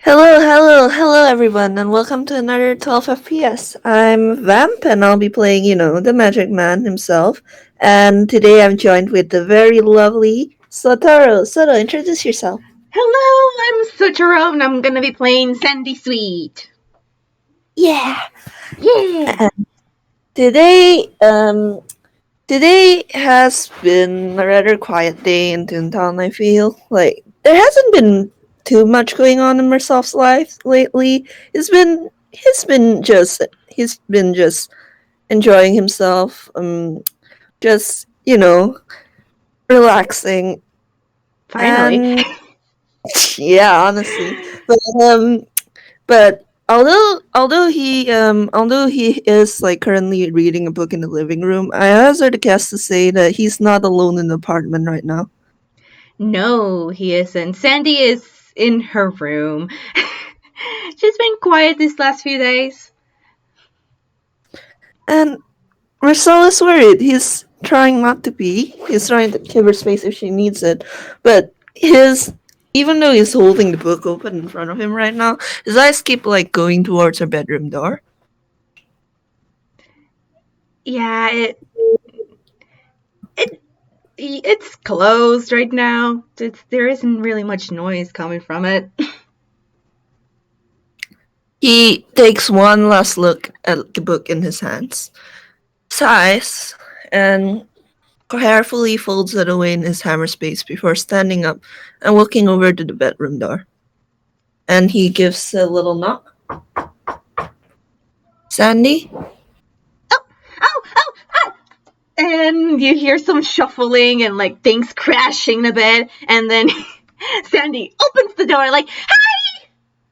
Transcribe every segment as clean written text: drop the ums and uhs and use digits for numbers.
Hello everyone, and welcome to another 12 FPS. I'm Vamp, and I'll be playing, the Magic Man himself. And today I'm joined with the very lovely Sotoro. Soto, introduce yourself. Hello, I'm Sotoro, and I'm gonna be playing Sandy Sweet. Yeah. Yeah! And today has been a rather quiet day in Toontown. I feel like there hasn't been too much going on in Mersel's life lately. He's been just enjoying himself. Just relaxing. Finally. And yeah, honestly, but although he is like currently reading a book in the living room, I hazard a guess to say that he's not alone in the apartment right now. No, he isn't. Sandy is in her room. She's been quiet these last few days. And Marcel is worried. He's trying not to be. He's trying to give her space if she needs it. But his even though he's holding the book open in front of him right now, his eyes keep like going towards her bedroom door. Yeah, it it's closed right now. There isn't really much noise coming from it. He takes one last look at the book in his hands, sighs, and carefully folds it away in his hammer space before standing up and walking over to the bedroom door. And he gives a little knock. Sandy? Oh! And you hear some shuffling and like things crashing a bit, and then Sandy opens the door like, "Hi,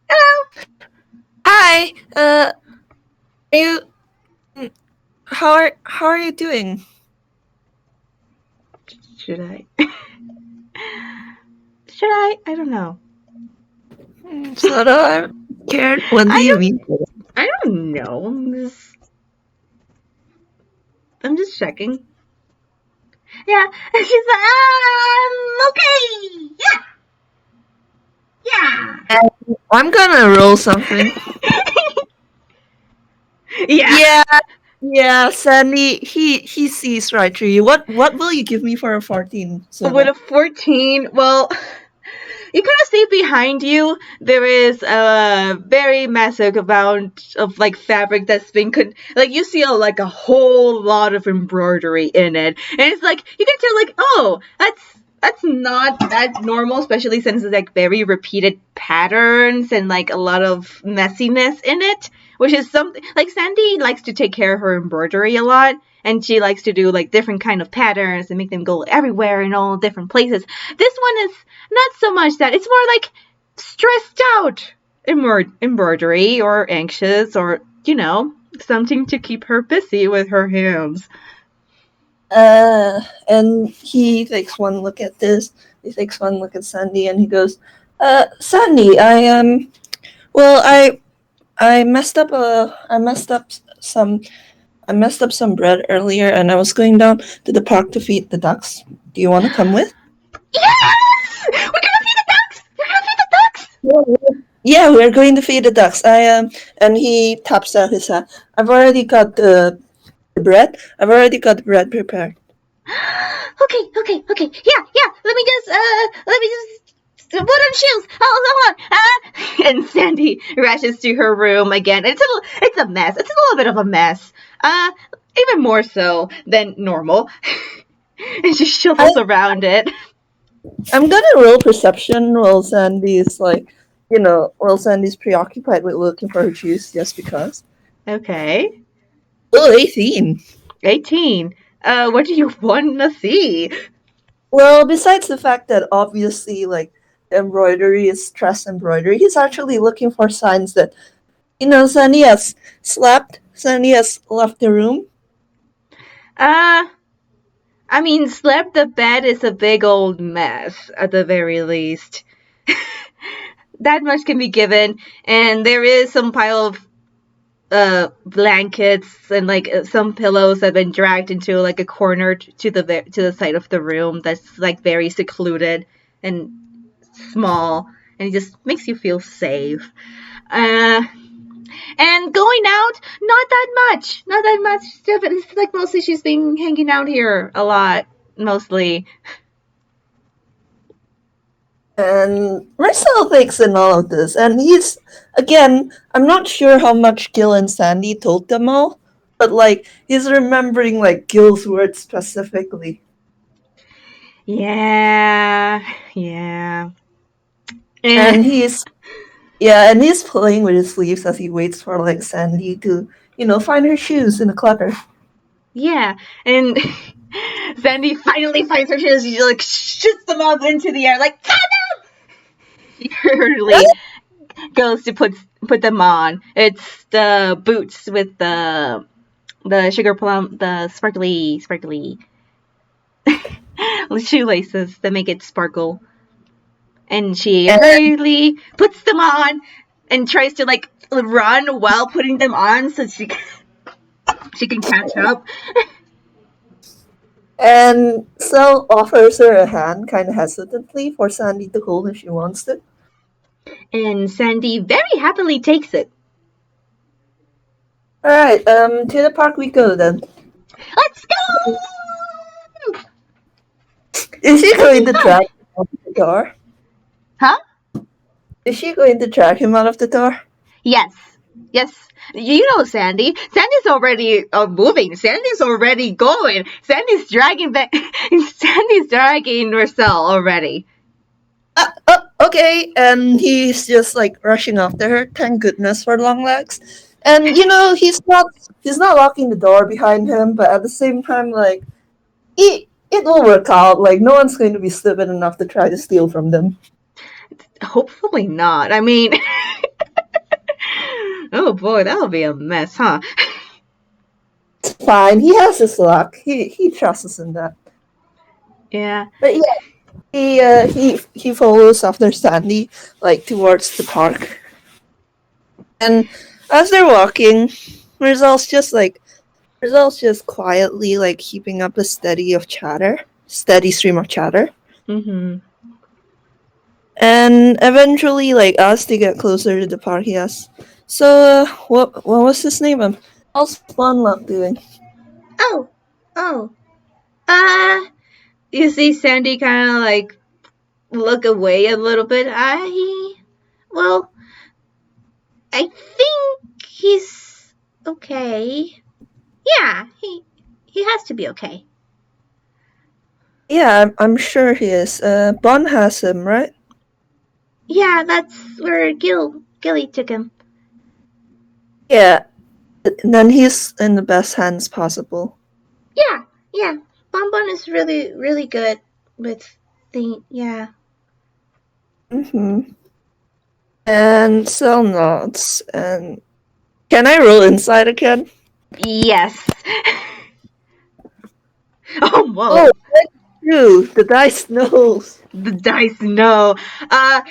hello." Hi, are you how are you doing? Should I? Should I? I don't know. Soto, I'm scared. What do I you don't. mean? I don't know. I'm just checking. Yeah. And she's like, okay. Yeah. I'm gonna roll something. Yeah. Yeah, yeah, Sandy, he sees right through you. What will you give me for a 14, With Soto? a 14, well, you kind of see behind you there is a very massive amount of like fabric that's been like you see like a whole lot of embroidery in it, and it's like you can tell like, oh, that's not that normal, especially since it's like very repeated patterns and like a lot of messiness in it, which is something like Sandy likes to take care of her embroidery a lot, and she likes to do like different kind of patterns and make them go everywhere in all different places. This one is not so much that. It's more like stressed out embroidery or anxious or, something to keep her busy with her hands. And he takes one look at this. He takes one look at Sandy, and he goes, Sandy, well, I messed up. I messed up some bread earlier, and I was going down to the park to feed the ducks. Do you want to come with? Yes! We're gonna feed the ducks! We're gonna feed the ducks! Yeah, we're going to feed the ducks. And he taps out his hat. I've already got the bread. I've already got the bread prepared. Okay. Yeah. Let me just put on shoes. Hold on. And Sandy rushes to her room again. It's a mess. It's a little bit of a mess. Uh, Even more so than normal. And she shuffles around it. I'm gonna roll perception while Sandy's preoccupied with looking for her juice just because. Okay. Oh, 18. 18. What do you want to see? Well, besides the fact that obviously, like, the embroidery is stress embroidery, he's actually looking for signs that, Sandy has slept, Sandy has left the room. Uh, I mean, slept the bed is a big old mess, at the very least. That much can be given, and there is some pile of blankets and like some pillows have been dragged into like a corner to the side of the room that's like very secluded and small, and it just makes you feel safe. And going out, not that much. It's like mostly she's been hanging out here a lot, mostly. And Marcel takes in all of this, and he's again. I'm not sure how much Gil and Sandy told them all, but like he's remembering like Gil's words specifically, Yeah, yeah. and he's playing with his sleeves as he waits for like Sandy to find her shoes in the clutter. Yeah, and Sandy finally finds her shoes. She like shoots them up into the air, like come on! She hurriedly goes to put them on. It's the boots with the sugar plum, the sparkly shoelaces that make it sparkle. And she And, hurriedly puts them on and tries to like run while putting them on so she can catch up. and Sel offers her a hand, kind of hesitantly, for Sandy to hold if she wants to. And Sandy very happily takes it. All right, to the park we go then. Let's go! Is she going to drag him out of the door? Huh? Is she going to drag him out of the door? Yes. Yes. You know Sandy. Sandy's already moving. Sandy's already going. Sandy's dragging Marcel already. Okay, and he's just like rushing after her. Thank goodness for long legs. And he's not locking the door behind him, but at the same time, like it will work out. Like no one's going to be stupid enough to try to steal from them. Hopefully not. I mean, oh boy, that would be a mess, huh? It's fine. He has his luck. He trusts us in that. Yeah. But yeah, he follows after Sandy like towards the park. And as they're walking, Rizal's just quietly like keeping up a steady stream of chatter. Mm-hmm. And eventually, like as they get closer to the park, he asks, "So, what was his name? How's Funlock doing?" Oh. You see Sandy kind of like look away a little bit. Well, I think he's okay. Yeah, he has to be okay. Yeah, I'm sure he is. Bon has him, right? Yeah, that's where Gilly took him. Yeah. Then he's in the best hands possible. Yeah. Bon is really, really good with yeah. Mm-hmm. And Cell nods. And can I roll inside again? Yes. Oh, whoa. Oh, dude, the dice knows. The dice know.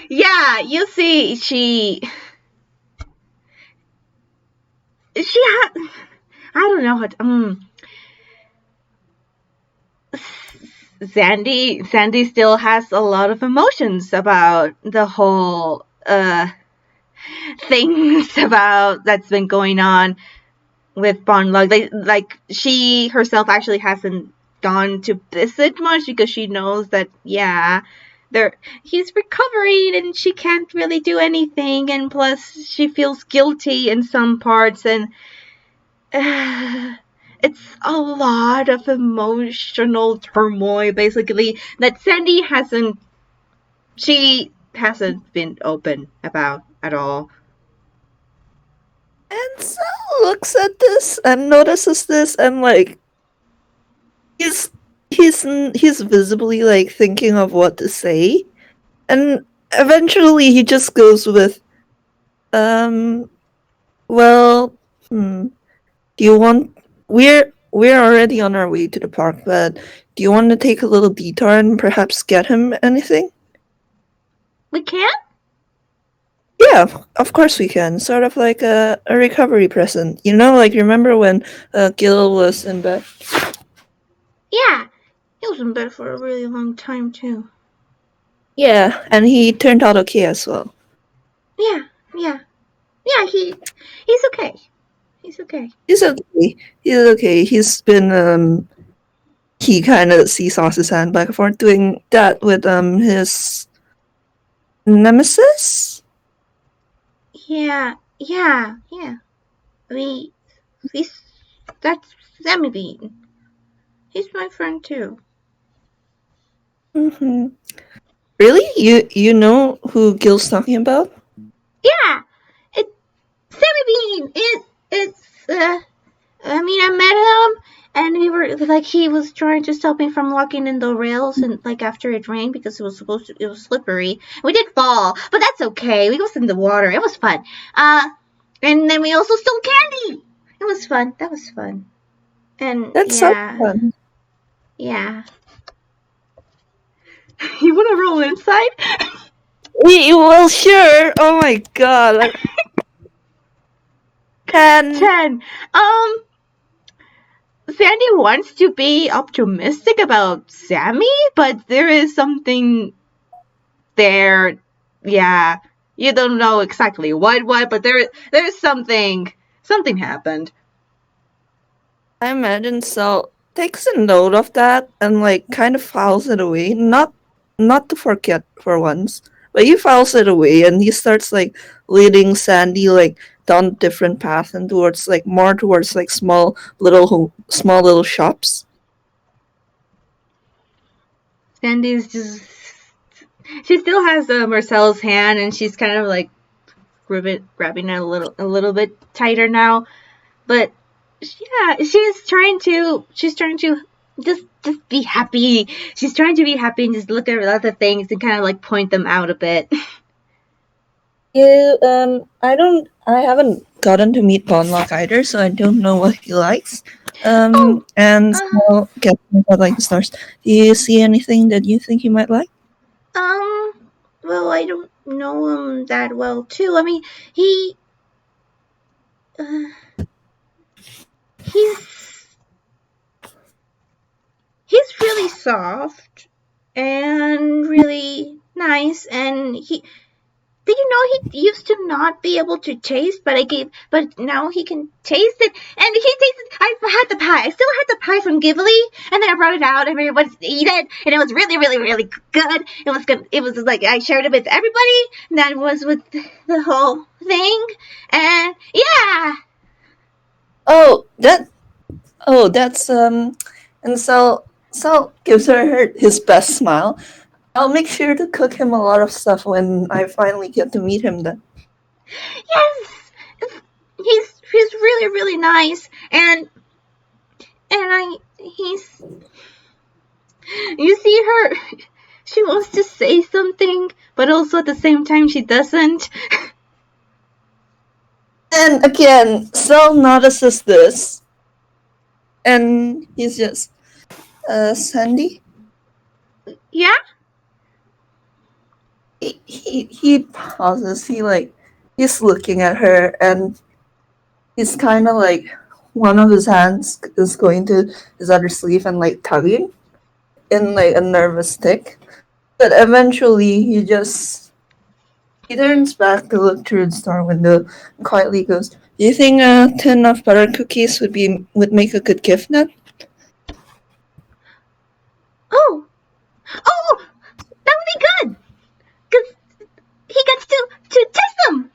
Yeah, you see, she had. I don't know what. Sandy still has a lot of emotions about the whole things about that's been going on with Bon Lug. Like she herself actually hasn't gone to visit much because she knows that he's recovering and she can't really do anything, and plus she feels guilty in some parts, and it's a lot of emotional turmoil basically that Sandy hasn't been open about at all. And Cell looks at this and notices this and like he's visibly like thinking of what to say. And eventually he just goes with well, do you want we're already on our way to the park, but do you want to take a little detour and perhaps get him anything? We can't? Yeah, of course we can. Sort of like a recovery present. Like remember when Gil was in bed? Yeah. He was in bed for a really long time too. Yeah, and he turned out okay as well. Yeah, yeah, yeah. He's okay. He's okay. He's okay. He's okay. He's been he kind of seesaws his hand back and forth doing that with his nemesis. Yeah, yeah, yeah. We he's that's Sammy Bean. He's my friend too. Hmm. Really? You know who Gil's talking about? Yeah, it's Sammy Bean. It's I mean, I met him, and we were like, he was trying to stop me from walking in the rails, and like after it rained because it was slippery. We did fall, but that's okay. We was in the water. It was fun. And then we also stole candy. It was fun. That was fun. And That's so yeah, fun. yeah. You wanna roll inside? Well, sure. Oh my god. 10. 10. Sandy wants to be optimistic about Sammy, but there is something there. Yeah, you don't know exactly what, but there's something happened. I imagine Sal takes a note of that and like kind of files it away. Not to forget for once, but he files it away and he starts like leading Sandy like down different paths and towards like more towards like small little shops. Sandy's just she still has Marcel's hand, and she's kind of like grabbing it a little bit tighter now. But yeah, she's trying to just be happy. She's trying to be happy and just look at other things and kind of like point them out a bit. I haven't gotten to meet Bonlock either, so I don't know what he likes. Oh, And uh, so guessing about like the stars. Do you see anything that you think he might like? um, well, I don't know him that well too. I mean, he, uh, he's he's really soft and really nice, and he did you know he used to not be able to taste, but now he can taste it, and he tasted. I had the pie. I still had the pie from Ghibli, and then I brought it out, and everybody wanted to eat it, and it was really, really, really good. It was good. It was like I shared it with everybody. And that was with the whole thing, and yeah. Oh, that's and Sal gives his best smile. I'll make sure to cook him a lot of stuff when I finally get to meet him then. Yes, he's really, really nice, and I he's you see her. She wants to say something, but also at the same time she doesn't. And again, Sal notices this and he's just Sandy? Yeah? He pauses, he's looking at her and he's kinda like one of his hands is going to his other sleeve and like tugging in like a nervous tick. But eventually he turns back to look through the store window and quietly goes, "Do you think a tin of butter cookies would make a good gift, Ned?" Oh! Oh! That would be good! Because he gets to test them!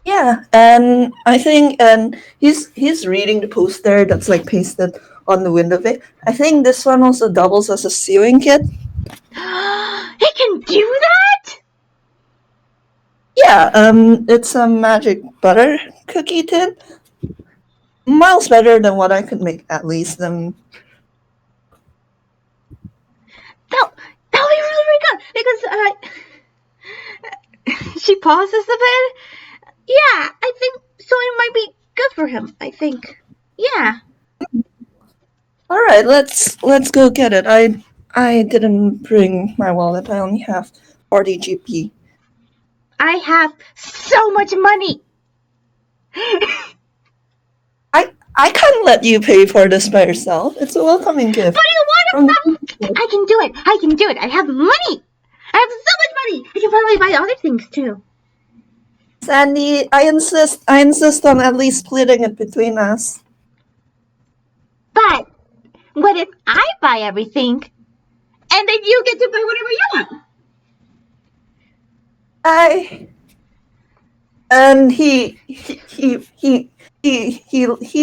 Yeah, and I think and he's reading the poster that's like pasted on the window of it. I think this one also doubles as a sewing kit. He can do that? Yeah, it's a magic butter cookie tin. Miles better than what I could make at least. That would be really, really good! Because, she pauses a bit. Yeah, I think so. It might be good for him, I think. Yeah. All right, let's go get it. I didn't bring my wallet. I only have 40 GP. I have so much money! I can't let you pay for this by yourself. It's a welcoming gift But I want from to. I can do it. I can do it. I have money. I buy other things too. Sandy, I insist on at least splitting it between us. But what if I buy everything and then you get to buy whatever you want? And he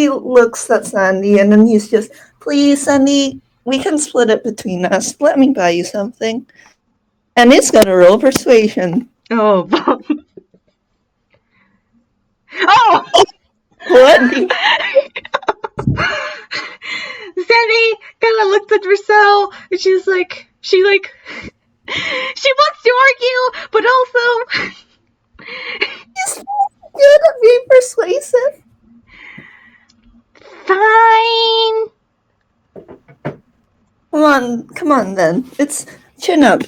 looks at Sandy and then he's just, please, Sandy, we can split it between us. Let me buy you something. And it's gonna roll persuasion. Oh. Oh! What? Sandy kind of looked at Marcel and she wants to argue, but also He's good at being persuasive. Fine. Come on then. It's chin up.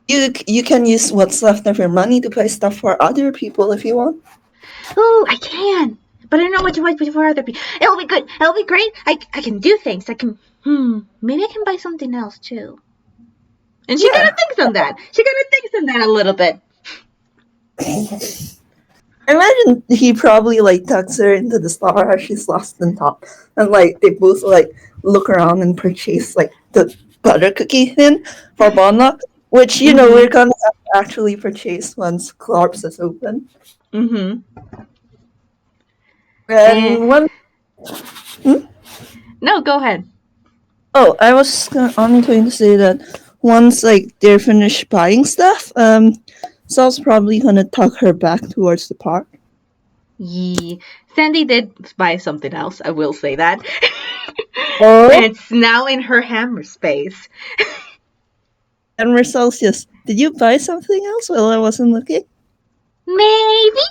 You can use what's left of your money to buy stuff for other people if you want. Ooh, I can. But I don't know what to buy for other people. It'll be good. It'll be great. I can do things. I can, maybe I can buy something else too. And she kind of thinks on that. She kind of thinks on that a little bit. I imagine he probably like tucks her into the store as she's lost in top. And like they both like look around and purchase like the butter cookie thin for Bonna, which we're gonna have to actually purchase once Corpse is open. Mm-hmm. And one. No, go ahead. Oh, I was only going to say that once like they're finished buying stuff, Sal's probably gonna tuck her back towards the park. Yeah. Sandy did buy something else, I will say that. Oh. And it's now in her hammer space. And Marcel's just, did you buy something else while I wasn't looking? Maybe.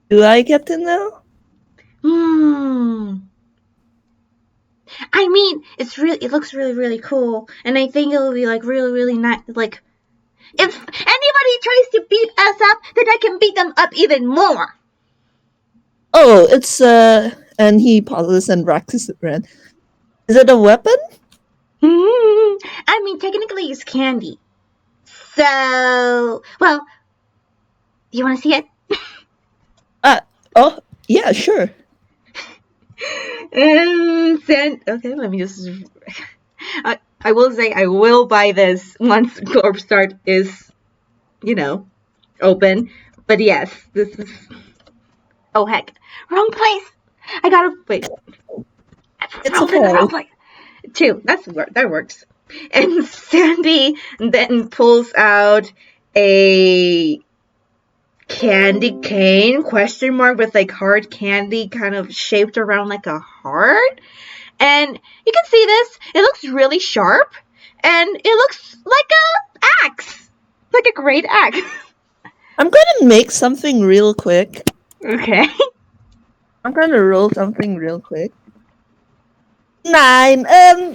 Do I get to know? I mean, it looks really, really cool, and I think it'll be like really, really nice. Like, if anybody tries to beat us up, then I can beat them up even more. Oh, it's and he pauses and racks his brain. Is it a weapon? I mean, technically, it's candy. So, well, you want to see it? Oh, yeah, sure. And then, okay, let me just. I will say I will buy this once Corp Start is, open. But yes, this is. Oh heck, wrong place. I gotta wait. It's okay. Wrong place. 2. That works. And Sandy then pulls out a candy cane ? With like hard candy kind of shaped around like a heart. And you can see this. It looks really sharp. And it looks like a axe. Like a great axe. I'm gonna make something real quick. Okay. I'm gonna roll something real quick. 9.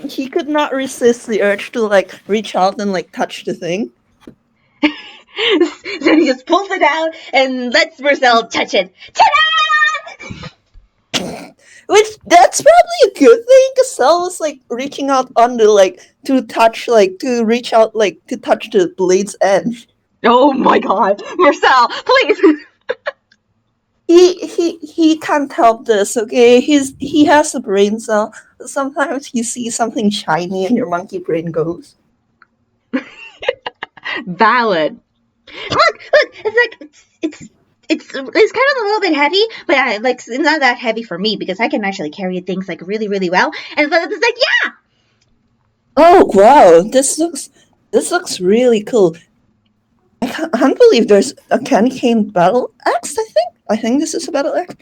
He could not resist the urge to like reach out and like touch the thing. Then he just pulls it out and lets Mersel touch it. Ta-da! Which, that's probably a good thing, because Sel was like reaching out on the to reach out to touch the blade's edge. Oh my god, Mersel, please! He can't help this, okay? He has a brain cell. Sometimes you see something shiny and your monkey brain goes. Valid. Look, it's kind of a little bit heavy, but it's not that heavy for me because I can actually carry things like really, really well. And it's like, yeah. Oh wow, this looks really cool. I can't believe there's a candy cane battle axe. I think this is a battle axe,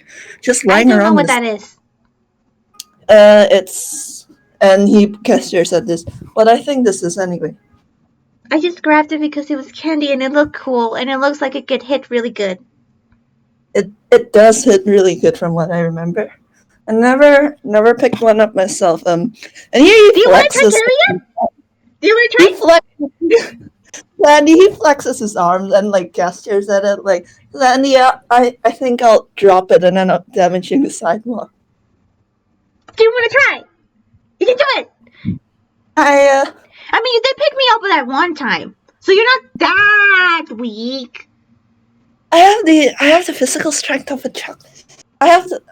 just lying around. I don't know what that is. It's, and he gestures at this. What I think this is anyway. I just grabbed it because it was candy and it looked cool and it looks like it could hit really good. It does hit really good from what I remember. I never picked one up myself. And here he flexes. Do you want to try? Sandy, he flexes his arms and gestures at it Sandy, I think I'll drop it and end up damaging the sidewalk. Do you want to try? You can do it. I mean, you did pick me up that one time, So you're not that weak. I have the physical strength of a child. I have the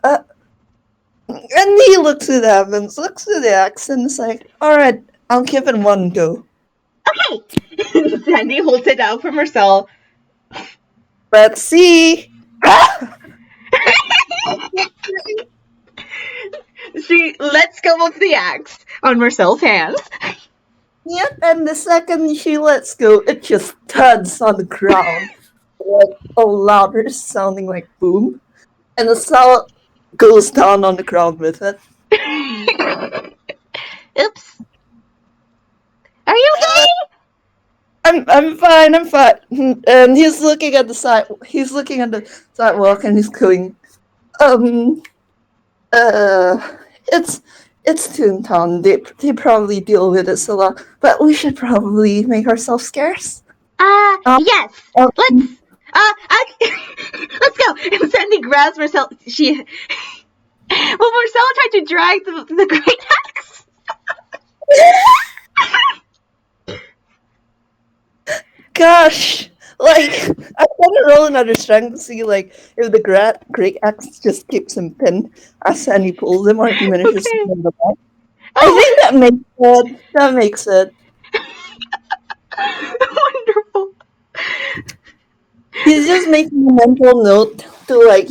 and he looks at them and looks at the axe and is like, alright, I'll give it one go. Okay. Sandy holds it out for Mersel. Let's see. She lets go of the axe on Mercel's hands. Yep, and the second she lets go, it just thuds on the ground. Like a louder sounding like boom. And the sound goes down on the ground with it. Oops. Are you okay? I'm fine, I'm fine. And he's looking at the sidewalk and he's going, it's Toontown. They probably deal with this a lot, but we should probably make ourselves scarce. Yes. Let's let's go. And Sandy grabs Marcel. Marcel tried to drag the great axe. Gosh, like I'm gonna roll another strength to see like if the great axe just keeps him pinned as Sandy pulls him, or if he manages to Okay. pull the back. Oh. I think that makes it. That makes it. Wonderful. He's just making a mental note to like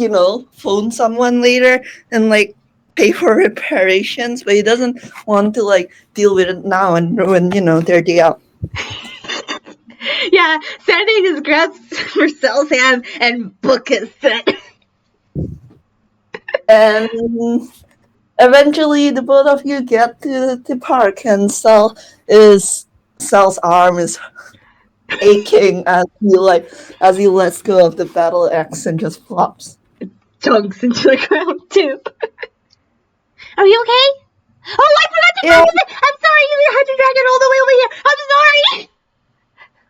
phone someone later and like pay for reparations, but he doesn't want to like deal with it now and ruin their day out. Yeah, Sandy just grabs Marcel's hand and book is set. And eventually, the both of you get to the park, and Sal's arm is aching as he lets go of the battle axe and just flops. Chunks into the ground too. Are you okay? Oh, I forgot to drag it. I'm sorry, you had to drag it all the way over here. I'm sorry.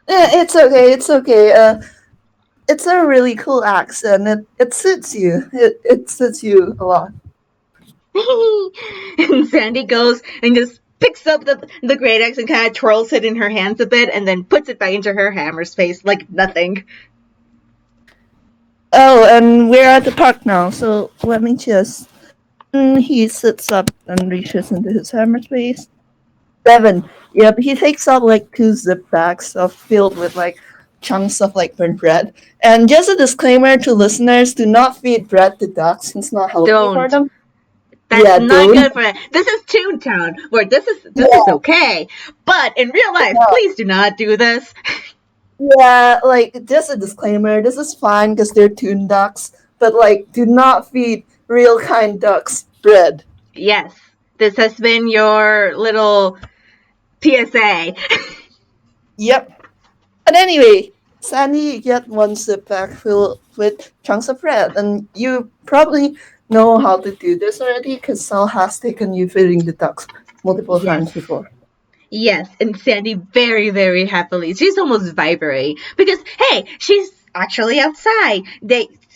It's okay. It's okay. It's a really cool axe, and it suits you. It suits you a lot. And Sandy goes and just picks up the great axe and kind of twirls it in her hands a bit and then puts it back into her hammer space like nothing. Oh, and we're at the park now, so let me just... He sits up and reaches into his hammer space. 7. Yep, he takes out like 2 zip bags filled with like chunks of like burnt bread. And just a disclaimer to listeners, do not feed bread to ducks. It's not healthy for them. That's not good for it. This is Toontown, where this is okay. But in real life, please do not do this. Yeah, like, just a disclaimer, this is fine because they're toon ducks, but like, do not feed real kind ducks bread. Yes, this has been your little PSA. Yep. But anyway, Sandy, you get 1 zip bag filled with chunks of bread, and you probably know how to do this already because Sal has taken you feeding the ducks multiple times before. Yes, and Sandy very, very happily. She's almost vibrating because, hey, she's actually outside.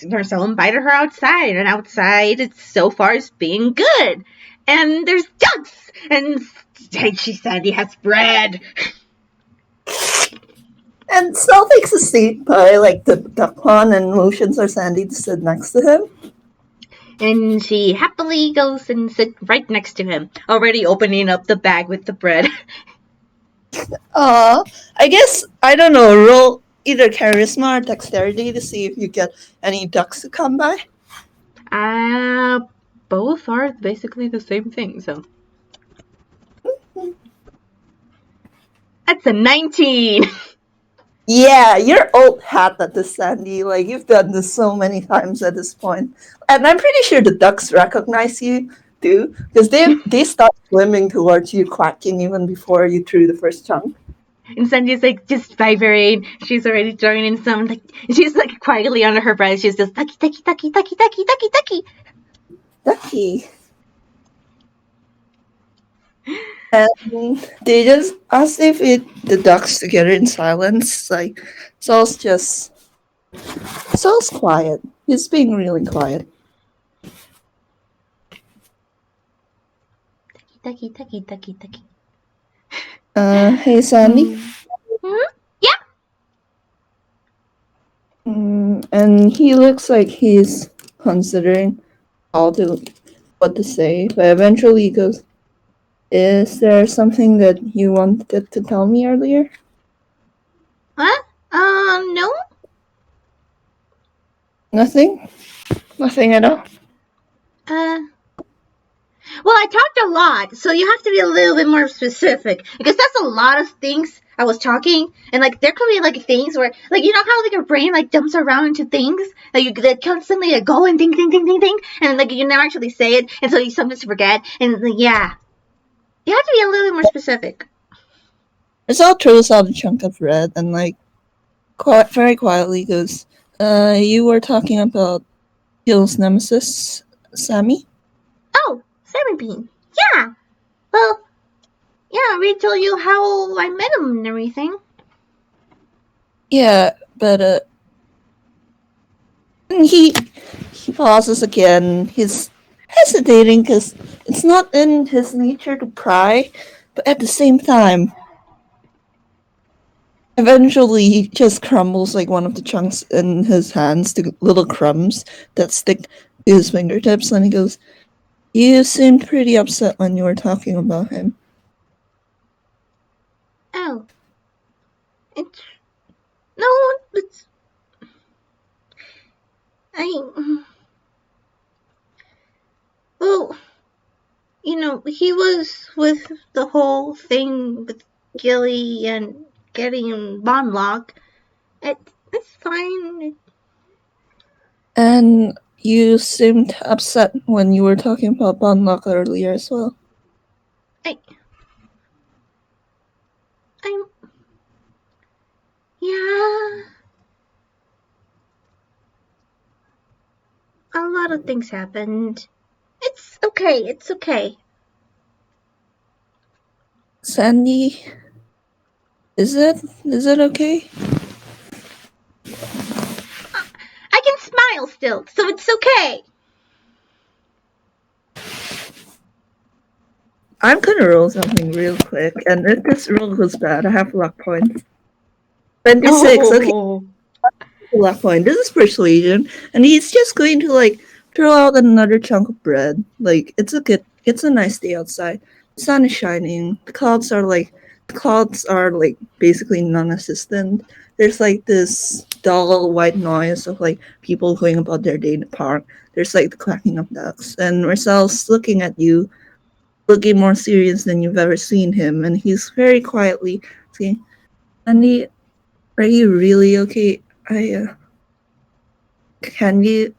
Marcel invited her outside, and outside it's so far is being good. And there's ducks, and Sandy has bread. And Sal takes a seat by like the duck pond and motions for Sandy to sit next to him. And she happily goes and sits right next to him, already opening up the bag with the bread. I guess, I don't know, roll either charisma or dexterity to see if you get any ducks to come by. Both are basically the same thing, so. That's a 19! Yeah, you're old hat at this, Sandy. Like, you've done this so many times at this point. And I'm pretty sure the ducks recognize you, too, because they start swimming towards you, quacking even before you threw the first chunk. And Sandy's like just vibrating. She's already throwing in some, like, she's like quietly under her breath. She's just ducky, ducky, ducky, ducky, ducky, ducky, ducky. Ducky. And they just, as they feed the ducks together in silence, like, Sal's quiet. He's being really quiet. Ducky, ducky, ducky, ducky. Hey, Sandy? Yeah? And he looks like he's considering how to what to say, but eventually he goes, "Is there something that you wanted to tell me earlier?" What? No. Nothing. Nothing at all. Uh, well, I talked a lot, so you have to be a little bit more specific because that's a lot of things I was talking, and like there could be like things where, like you know how like your brain like jumps around into things that you that constantly like, go and think, and like you never actually say it, and so you sometimes forget, and like, yeah, you have to be a little bit more specific. Rizal throws out a chunk of bread and very quietly goes, you were talking about Gil's nemesis, Sammy?" Oh, Sammy Bean. Yeah. Well, yeah, Reed told you how I met him and everything. "Yeah, but and he pauses again. He's hesitating because it's not in his nature to pry, but at the same time, eventually he just crumbles like one of the chunks in his hands to little crumbs that stick to his fingertips, and he goes, "You seemed pretty upset when you were talking about him." Oh, it's no, it's I. Well, you know, he was with the whole thing with Gilly and getting Bond Lock. It's fine. And you seemed upset when you were talking about Bunlock earlier as well. I, I'm, yeah. A lot of things happened. It's okay. It's okay. Sandy, is it okay? I can smile still, so it's okay. I'm gonna roll something real quick, and if this roll goes bad, I have luck points. 26, okay, Oh. luck point. This is persuasion, and he's just going to throw out another chunk of bread. Like it's a nice day outside. The sun is shining. The clouds are basically non-existent. There's like this dull white noise of like people going about their day in the park. There's like the quacking of ducks, and Marcel's looking at you, looking more serious than you've ever seen him, and he's very quietly saying, "Andy, are you really okay? I can you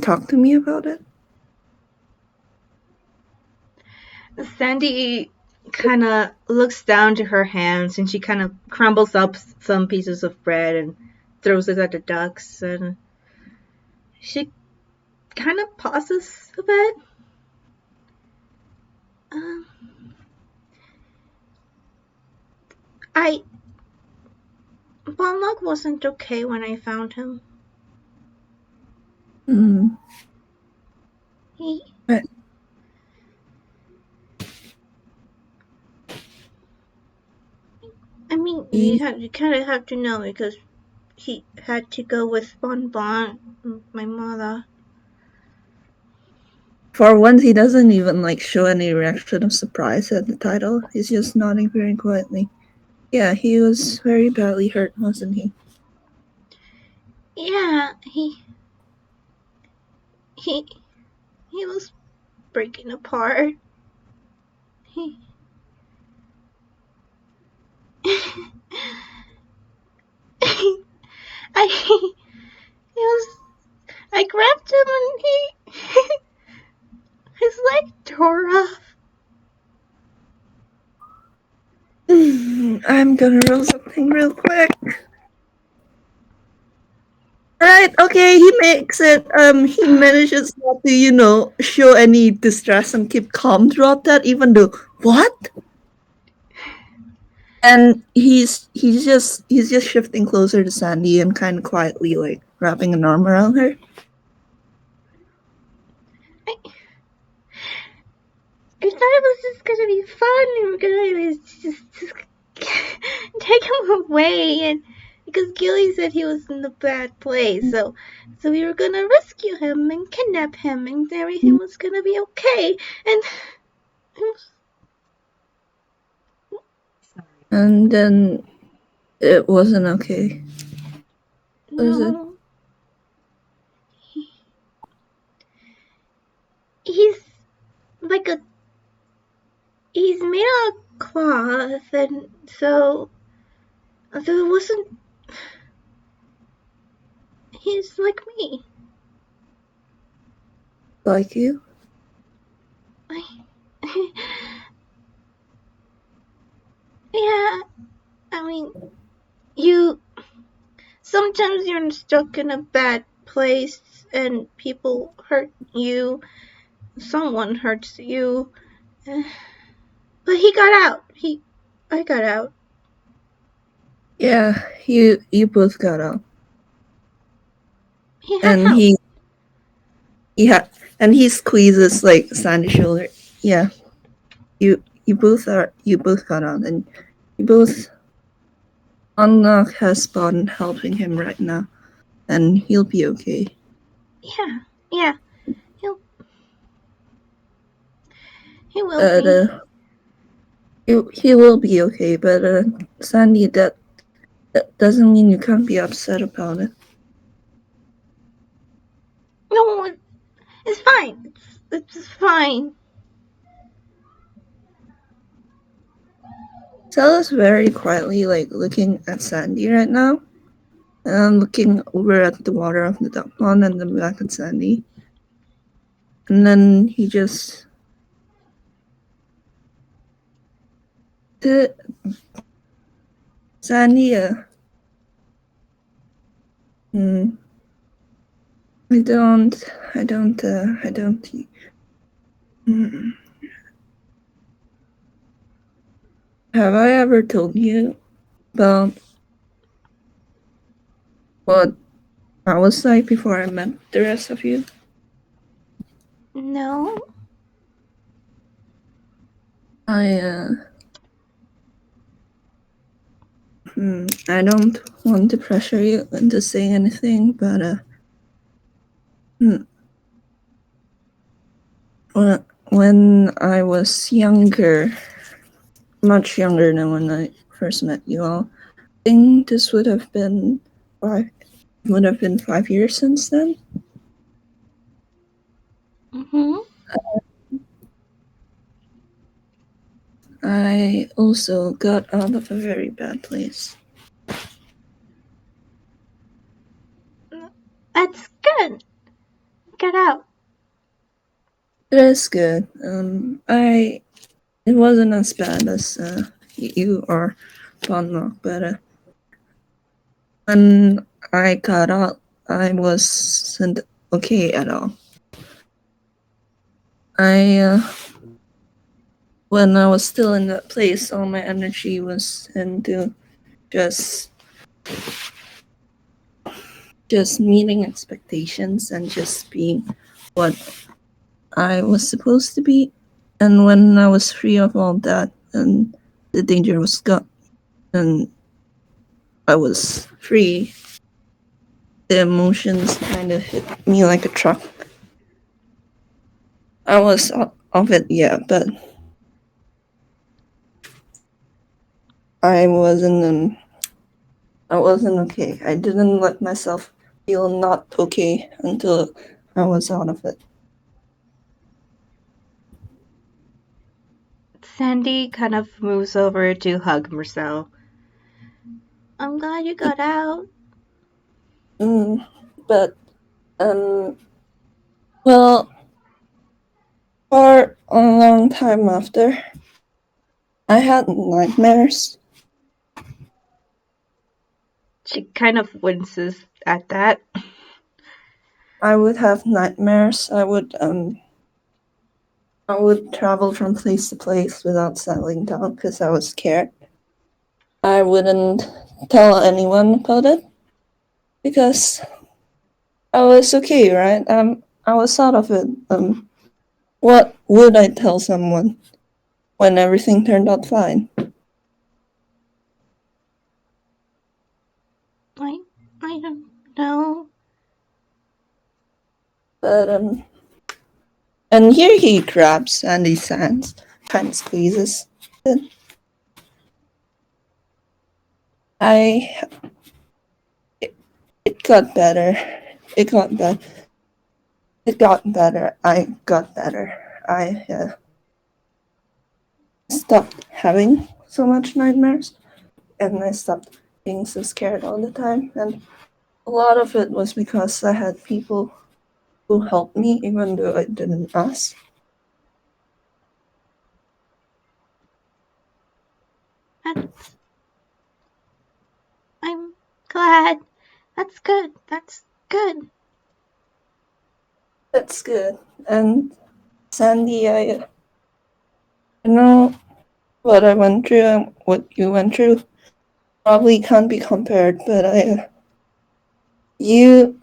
talk to me about it?" Sandy kind of looks down to her hands and she kind of crumbles up some pieces of bread and throws it at the ducks, and she kind of pauses a bit. Um, I Bonlock wasn't okay when I found him. Mm. He, But I mean, he, you kind of have to know because he had to go with Bon Bon, my mother. for once, he doesn't even show any reaction of surprise at the title. He's just nodding very quietly. Yeah, he was very badly hurt, wasn't he? Yeah, he he was breaking apart. He I he was I grabbed him and he his leg tore off. I'm gonna roll something real quick. Right, okay, he makes it. He manages not to, show any distress and keep calm throughout that, even though, what? And he's just shifting closer to Sandy and kind of quietly wrapping an arm around her. I, I thought it was just gonna be fun and we're gonna just take him away and because Gilly said he was in a bad place. So we were gonna rescue him and kidnap him, and everything was gonna be okay. And And then it wasn't okay. Was it? no, he's like a he's made out of cloth, and so it wasn't. He's like me. Like you? I, yeah, I mean, you. Sometimes you're stuck in a bad place and people hurt you. Someone hurts you. But he got out. I got out. Yeah, you both got out. He had And help. he squeezes like Sandy's shoulder. Yeah. You both got out, and you both Unlock has been helping him right now, and he'll be okay. Yeah. He will But be. he will be okay. But Sandy, that doesn't mean you can't be upset about it. No, it's fine. It's fine. Tell us very quietly, like looking at Sandy right now, and looking over at the water of the duck pond and then back at Sandy. And then he just Sandy, hmm, I don't, hmm. Have I ever told you about what I was like before I met the rest of you? No. I don't want to pressure you into saying anything, but when I was younger, much younger than when I first met you all, I think this would have been 5 years since then. I also got out of a very bad place. That's good. Get out. It is good. It wasn't as bad as you or Bonlock, but when I got out, I wasn't okay at all. When I was still in that place, all my energy was into just meeting expectations and just being what I was supposed to be. And when I was free of all that and the danger was gone and I was free, the emotions kind of hit me like a truck. I was of it, yeah, but I wasn't okay. I didn't let myself feel not okay until I was out of it. Sandy kind of moves over to hug Mersel. I'm glad you got out. But well, for a long time after, I had nightmares. She kind of winces at that. I would have nightmares. I would travel from place to place without settling down because I was scared. I wouldn't tell anyone about it because I was okay, right? I was out of it. What would I tell someone when everything turned out fine? I don't know. But and here he grabs Sandy's hands, kind of squeezes. Then I it got better. It got better. It got better. I got better. I stopped having so much nightmares, and I stopped being so scared all the time. And a lot of it was because I had people who helped me, even though I didn't ask. I'm glad. That's good. That's good. That's good. And Sandy, I know what I went through and what you went through probably can't be compared, but you,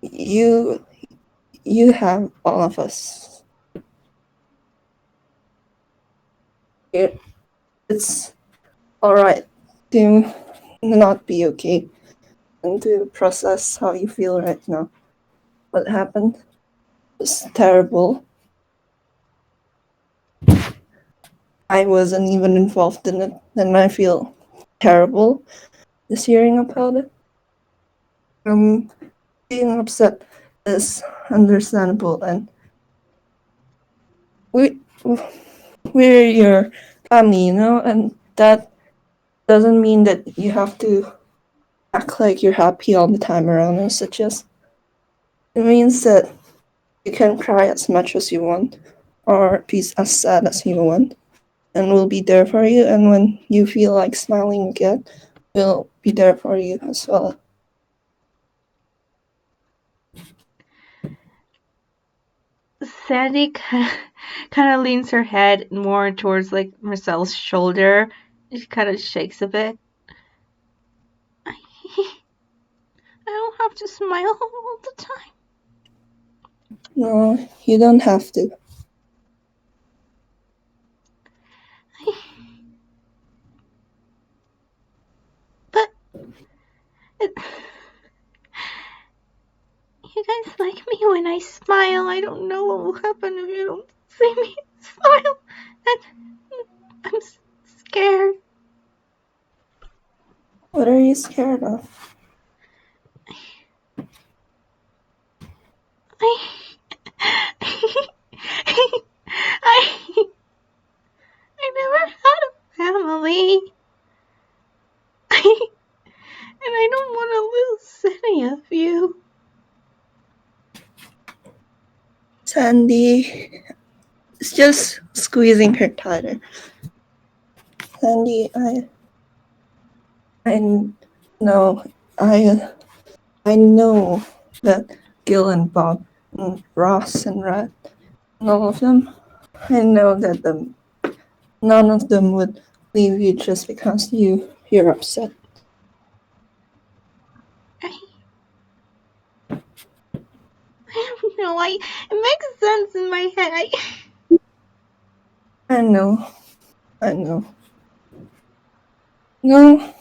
you, you have all of us. It's all right to not be okay and to process how you feel right now. What happened was terrible. I wasn't even involved in it, and I feel terrible just hearing about it. Being upset is understandable, and we we're your family, and that doesn't mean that you have to act like you're happy all the time around us. It means that you can cry as much as you want, or be as sad as you want, and we'll be there for you. And when you feel like smiling again, we'll be there for you as well. Sandy kind of leans her head more towards like Marcel's shoulder. She kind of shakes a bit. I don't have to smile all the time. No, you don't have to. But you guys like me when I smile. I don't know what will happen if you don't see me smile. And I'm scared. What are you scared of? I I never had a family. And I don't want to lose any of you. Sandy is just squeezing her tighter. Sandy, I know, I know that Gil and Bob and Ross and Rat and all of them, I know that none of them would leave you just because you're upset. I don't know. It makes sense in my head. I know. No,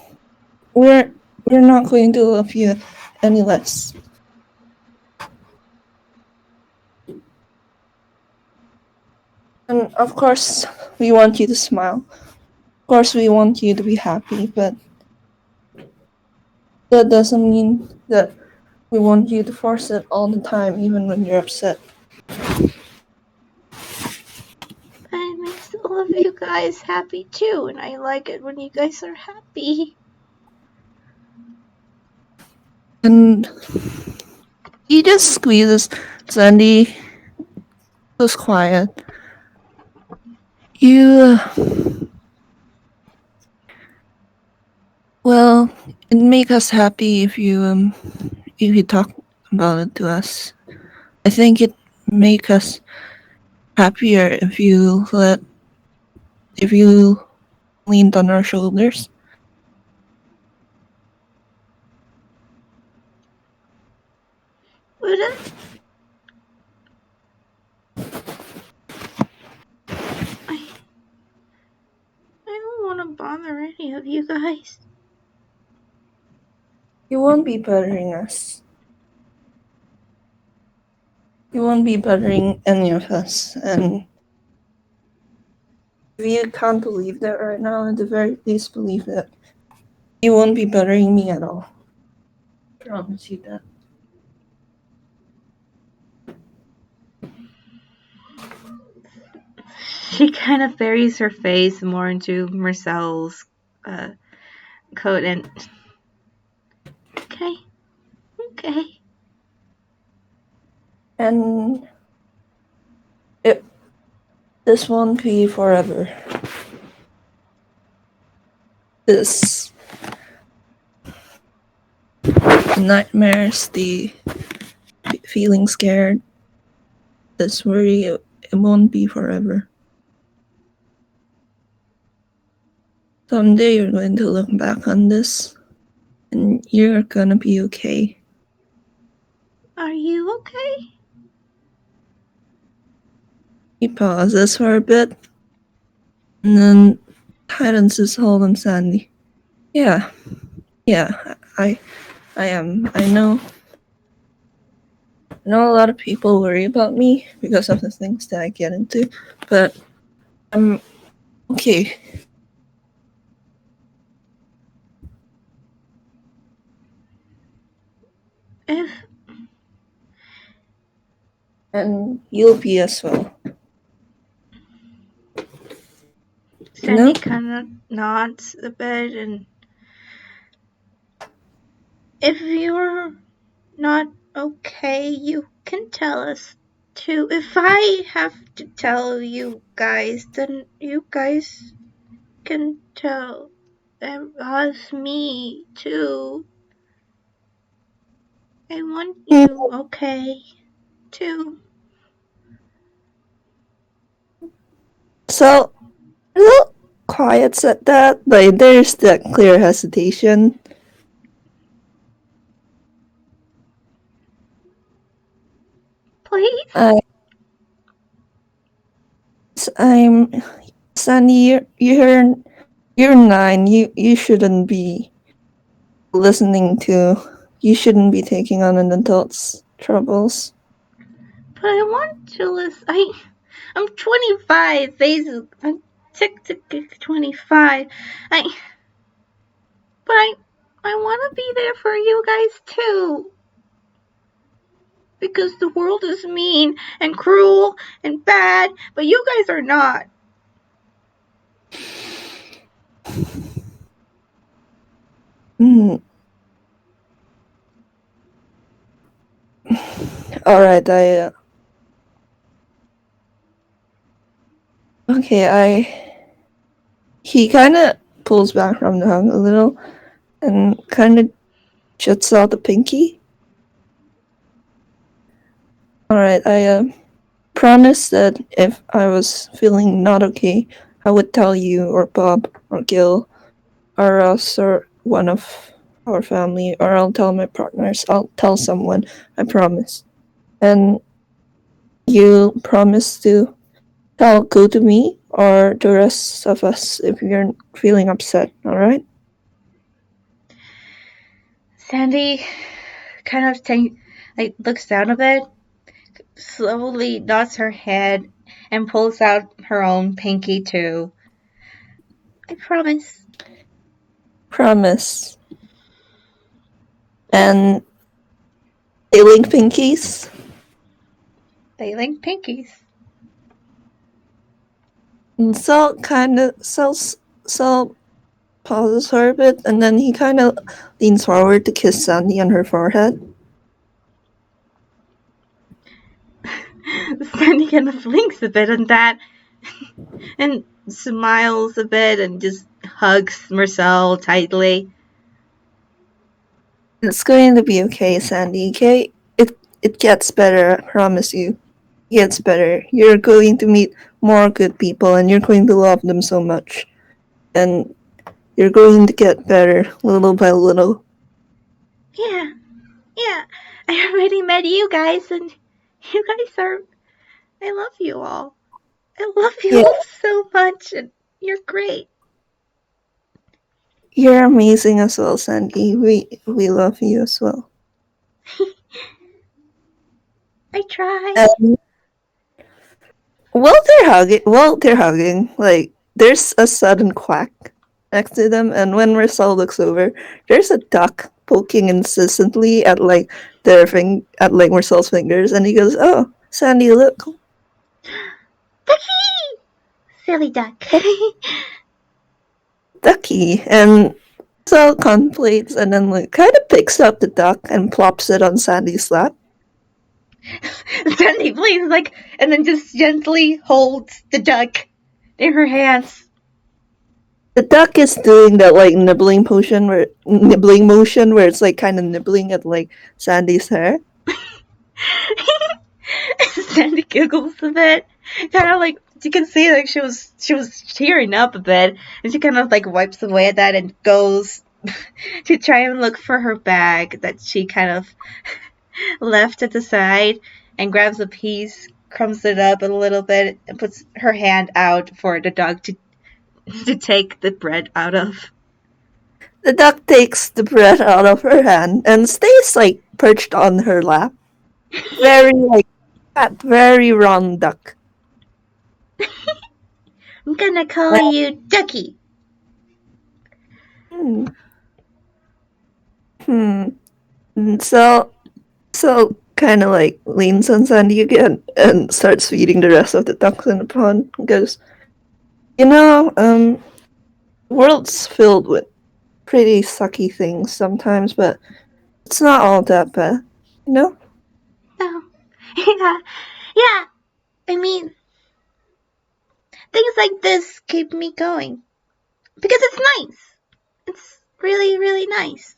we're not going to love you any less. And of course, we want you to smile. Of course, we want you to be happy, but that doesn't mean that we want you to force it all the time, even when you're upset. But it makes all of you guys happy too, and I like it when you guys are happy. And he just squeezes Sandy, goes quiet. You, well, it make us happy if you talk about it to us. I think it make us happier if you leaned on our shoulders. But I don't want want to bother any of you guys. You won't be bothering us. You won't be bothering any of us. And if you can't believe that right now, at the very least believe that you won't be bothering me at all. I promise you that. She kind of buries her face more into Mersel's coat and. Okay. Okay. And this won't be forever. This nightmares, the feeling scared, this worry, it won't be forever. Someday you're going to look back on this and you're gonna be okay. Are you okay? He pauses for a bit and then tightens his hold on Sandy. Yeah, I am. I know a lot of people worry about me because of the things that I get into, but I'm okay. If And you'll be as well. Sandy kind of nods a bit, and if you're not okay, you can tell us too. If I have to tell you guys, then you guys can tell us, me too. I want you okay too. So, a little quiet at that, but there's that clear hesitation. Please? I'm Sandy. You're 9. You shouldn't be listening to. You shouldn't be taking on an adult's troubles. But I want to listen. I'm 25. I'm tick 25. But I want to be there for you guys too. Because the world is mean and cruel and bad, but you guys are not. All right, he kind of pulls back from the hug a little and kind of juts out the pinky. All right, I promise that if I was feeling not okay, I would tell you or Bob or Gil or us or one of our family, or I'll tell my partners. I'll tell someone. I promise. And you promise to tell go to me or the rest of us if you're feeling upset. All right? Sandy kind of looks down a bit, slowly nods her head, and pulls out her own pinky too. I promise. Promise. And they link pinkies. They link pinkies. And so pauses for a bit, and then he kind of leans forward to kiss Sandy on her forehead. Sandy kind of blinks a bit on that and smiles a bit and just hugs Mersel tightly. It's going to be okay, Sandy. Okay, it gets better. I promise you. It gets better. You're going to meet more good people, and you're going to love them so much, and you're going to get better little by little. Yeah. I already met you guys, and you guys are. I love you all. I love you Yeah, all so much, and you're great. You're amazing as well, Sandy. We love you as well. I try. And while they're hugging, like there's a sudden quack next to them, and when Marcel looks over, there's a duck poking incessantly at at like Marcel's fingers, and he goes, "Oh, Sandy, look, Ducky! Silly duck. ducky!" And Marcel contemplates, and then like kind of picks up the duck and plops it on Sandy's lap. Sandy plays like, and then just gently holds the duck in her hands. The duck is doing that like nibbling motion where it's like kind of nibbling at like Sandy's hair. Sandy giggles a bit, kind of like you can see like she was tearing up a bit, and she kind of like wipes away at that and goes to try and look for her bag that she kind of left at the side, and grabs a piece, crumbs it up a little bit, and puts her hand out for the dog to take the bread out of. The duck takes the bread out of her hand and stays like perched on her lap. Very like that very round duck. I'm gonna call you Ducky. Hmm. Hmm. So kind of like leans on Sandy again and starts feeding the rest of the ducks in the pond. And goes, you know, the world's filled with pretty sucky things sometimes, but it's not all that bad, you know? Oh, yeah. I mean, things like this keep me going because it's nice. It's really, really nice.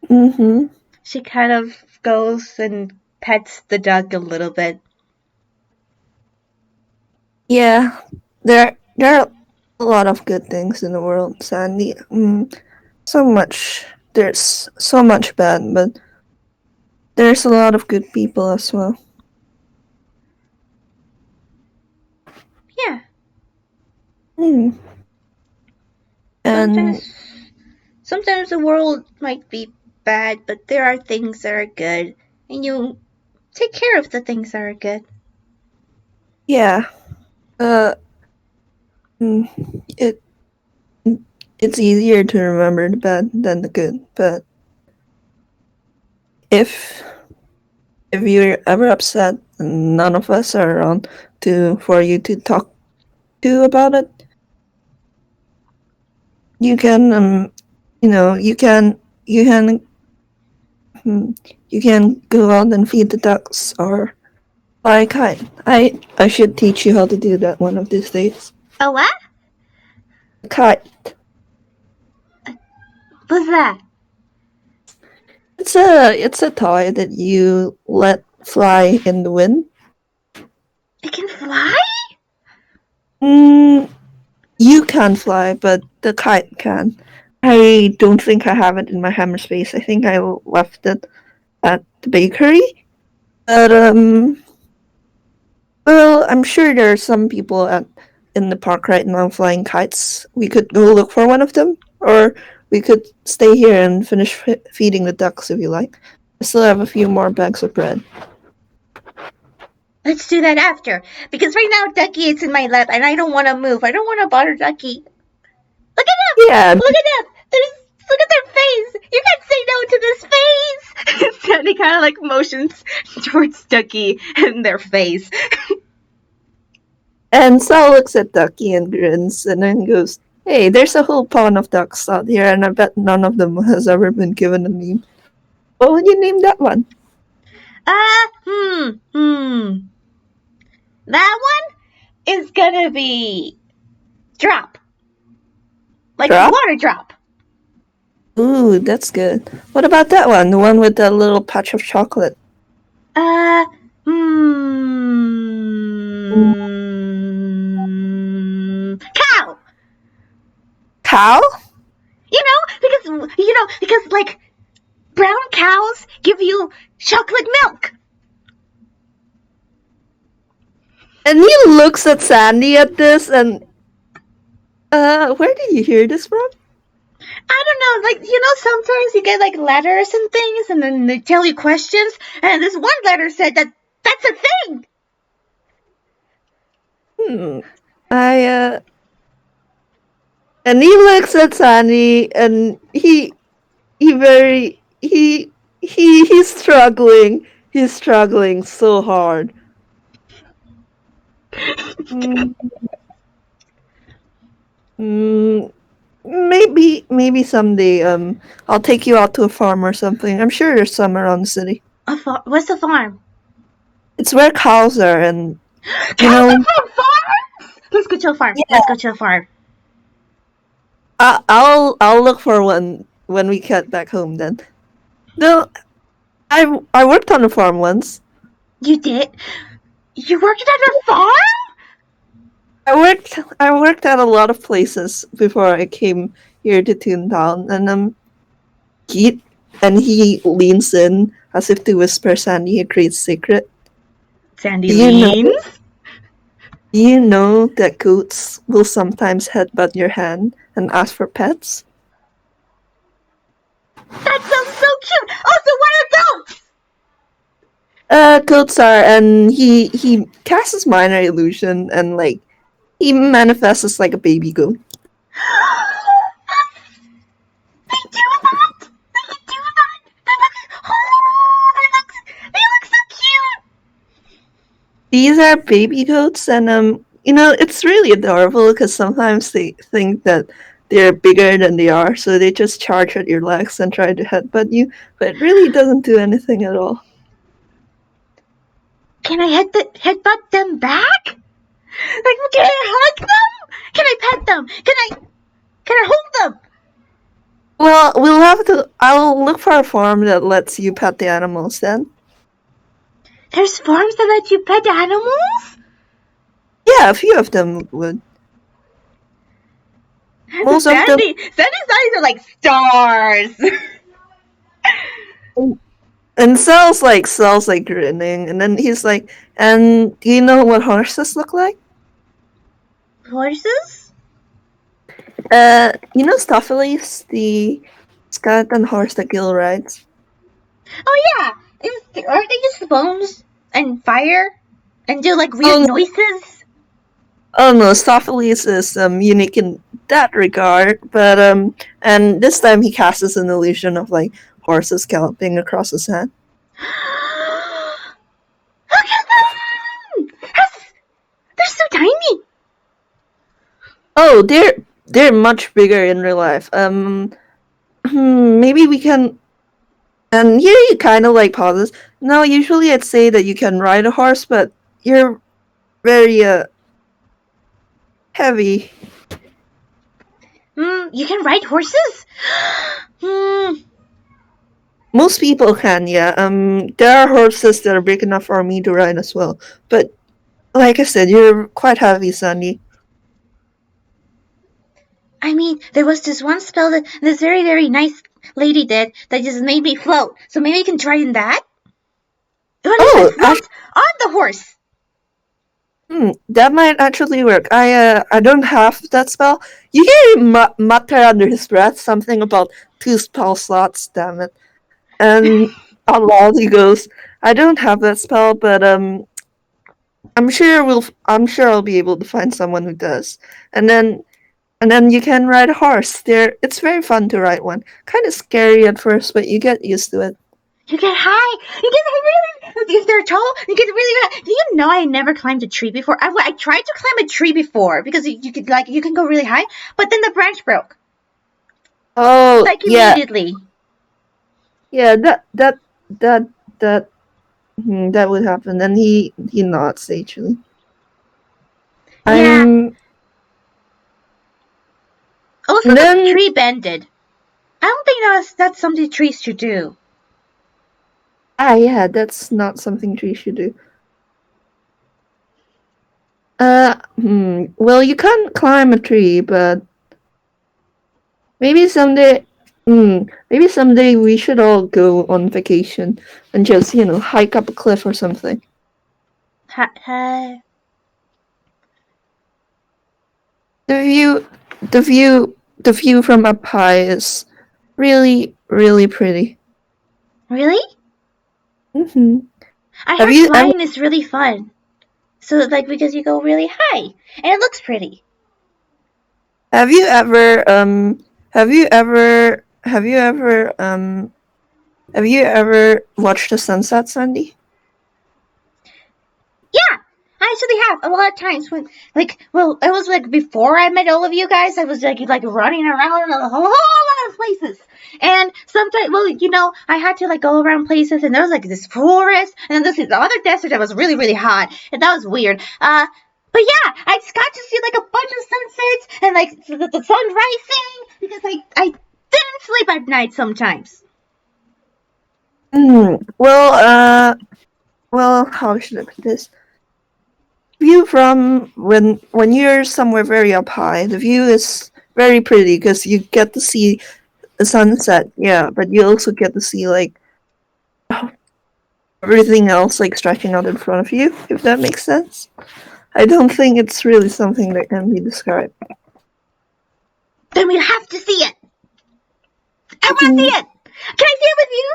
Mm-hmm. She kind of goes and pets the duck a little bit. Yeah, there are a lot of good things in the world, Sandy. There's so much bad, but there's a lot of good people as well. Yeah. Hmm. And Sometimes the world might be bad, but there are things that are good, and you take care of the things that are good. yeah, uh, mm, it it's easier to remember the bad than the good. But if if you're ever upset and none of us are around to for you to talk to about it, you can you can you can go out and feed the ducks or fly a kite. I should teach you how to do that one of these days. Oh, what? Kite. What's that? It's a toy that you let fly in the wind. It can fly? Mm, you can fly, but the kite can. I don't think I have it in my hammer space. I think I left it at the bakery. But well, I'm sure there are some people in the park right now flying kites. We could go look for one of them, or we could stay here and finish feeding the ducks if you like. I still have a few more bags of bread. Let's do that after. Because right now Ducky is in my lap and I don't want to move. I don't want to bother Ducky. Look at them! Yeah, Look at them! Look at their face! You can't say no to this face! Sandy kind of like motions towards Ducky and their face. and Sal looks at Ducky and grins, and then goes, "Hey, there's a whole pond of ducks out here, and I bet none of them has ever been given a name. What would you name that one?" That one is gonna be Drop. Like Drop? water drop. Ooh, that's good. What about that one? The one with the little patch of chocolate? Uh, Cow! Cow? Because like brown cows give you chocolate milk. And he looks at Sandy at this, and where did you hear this from? sometimes you get like letters and things, and then they tell you questions, and this one letter said that's a thing. I and he looks at Sandy, and he very he's struggling. He's struggling so hard. Mm, mm, maybe someday I'll take you out to a farm or something. I'm sure there's some around the city. What's the farm? It's where cows are, and you Cows know are from farms. Let's go to a farm. yeah, Let's go to a farm. I'll look for one when we get back home. Then no, I worked on a farm once. You did? You worked at a farm? I worked at a lot of places before I came here to Toontown, and he he leans in as if to whisper Sandy a great secret. Sandy Do you know? leans. Do you know that goats will sometimes headbutt your hand and ask for pets? That sounds so cute. Oh, so what are goats? Goats are, and he casts minor illusion, and like he manifests as like a baby goat. They do that. They can do that. They look so cute. These are baby goats, and it's really adorable because sometimes they think that they're bigger than they are, so they just charge at your legs and try to headbutt you, but it really doesn't do anything at all. Can I headbutt them back? Like, can I hug them? Can I pet them? Can I hold them? Well, I'll look for a farm that lets you pet the animals then. There's farms that let you pet animals? Yeah, a few of them would. Most of them. Sandy's eyes are like stars. And Sal's like grinning, and then he's like, and do you know what horses look like? Horses? You know Stopheles, the skeleton horse that Gil rides? Oh yeah. Aren't they just bones and fire? And do like weird noises? Oh no, Stopheles is unique in that regard, but and this time he casts an illusion of like horses galloping across the sand. Look at them! They're so tiny. Oh, they're much bigger in real life. Maybe we can. And here you kind of like pauses. No, usually I'd say that you can ride a horse, but you're very heavy. You can ride horses? Most people can, yeah. There are horses that are big enough for me to ride as well. But like I said, you're quite heavy, Sandy. I mean, there was this one spell that this very, very nice lady did that just made me float. So maybe you can try in that? What if I float on the horse? That might actually work. I don't have that spell. You hear him mutter under his breath something about 2 spell slots, damn it. And out loud he goes, I don't have that spell, but I'm sure I'll be able to find someone who does. And then you can ride a horse. It's very fun to ride one. Kind of scary at first, but you get used to it. You get high. You get really. If they're tall, you get really high. Do you know I never climbed a tree before? I tried to climb a tree before because you can go really high, but then the branch broke. Oh, like yeah. Immediately. Yeah, that would happen. And he nods sagely. Yeah. Also, the tree bended. I don't think that's something trees should do. Yeah, that's not something trees should do. Well, you can't climb a tree, but maybe someday. Maybe someday we should all go on vacation and just hike up a cliff or something. The view from up high is Really, really pretty. Really? Hmm. I Have heard you ever flying is really fun. So like because you go really high and it looks pretty. have you ever have you ever have you ever have you ever watched the sunset, Sandy? Yeah, I actually have a lot of times when, like, well, it was like before I met all of you guys. I was like running around a whole lot of places, and sometimes, well, I had to like go around places, and there was like this forest, and then there's this other desert that was really, really hot, and that was weird. But yeah, I just got to see like a bunch of sunsets and like the sun rising because I didn't sleep at night sometimes. Well, how should I put this? View from when you're somewhere very up high, the view is very pretty because you get to see the sunset. Yeah, but you also get to see like everything else like stretching out in front of you. If that makes sense. I don't think it's really something that can be described. Then we have to see it. I want to Mhm. see it. Can I see it with you?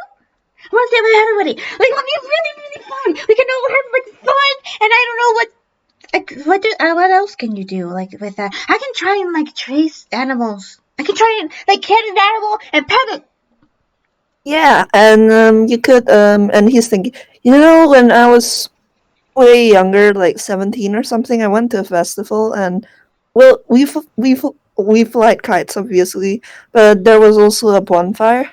I want to see it with everybody. Like, it'll be really, really fun. We can all have like fun, and I don't know what else can you do like with that? I can try and like trace animals. I can try and like get an animal and pet it. Yeah, and you could and he's thinking, when I was way younger, like 17 or something, I went to a festival and well, we fly kites obviously, but there was also a bonfire.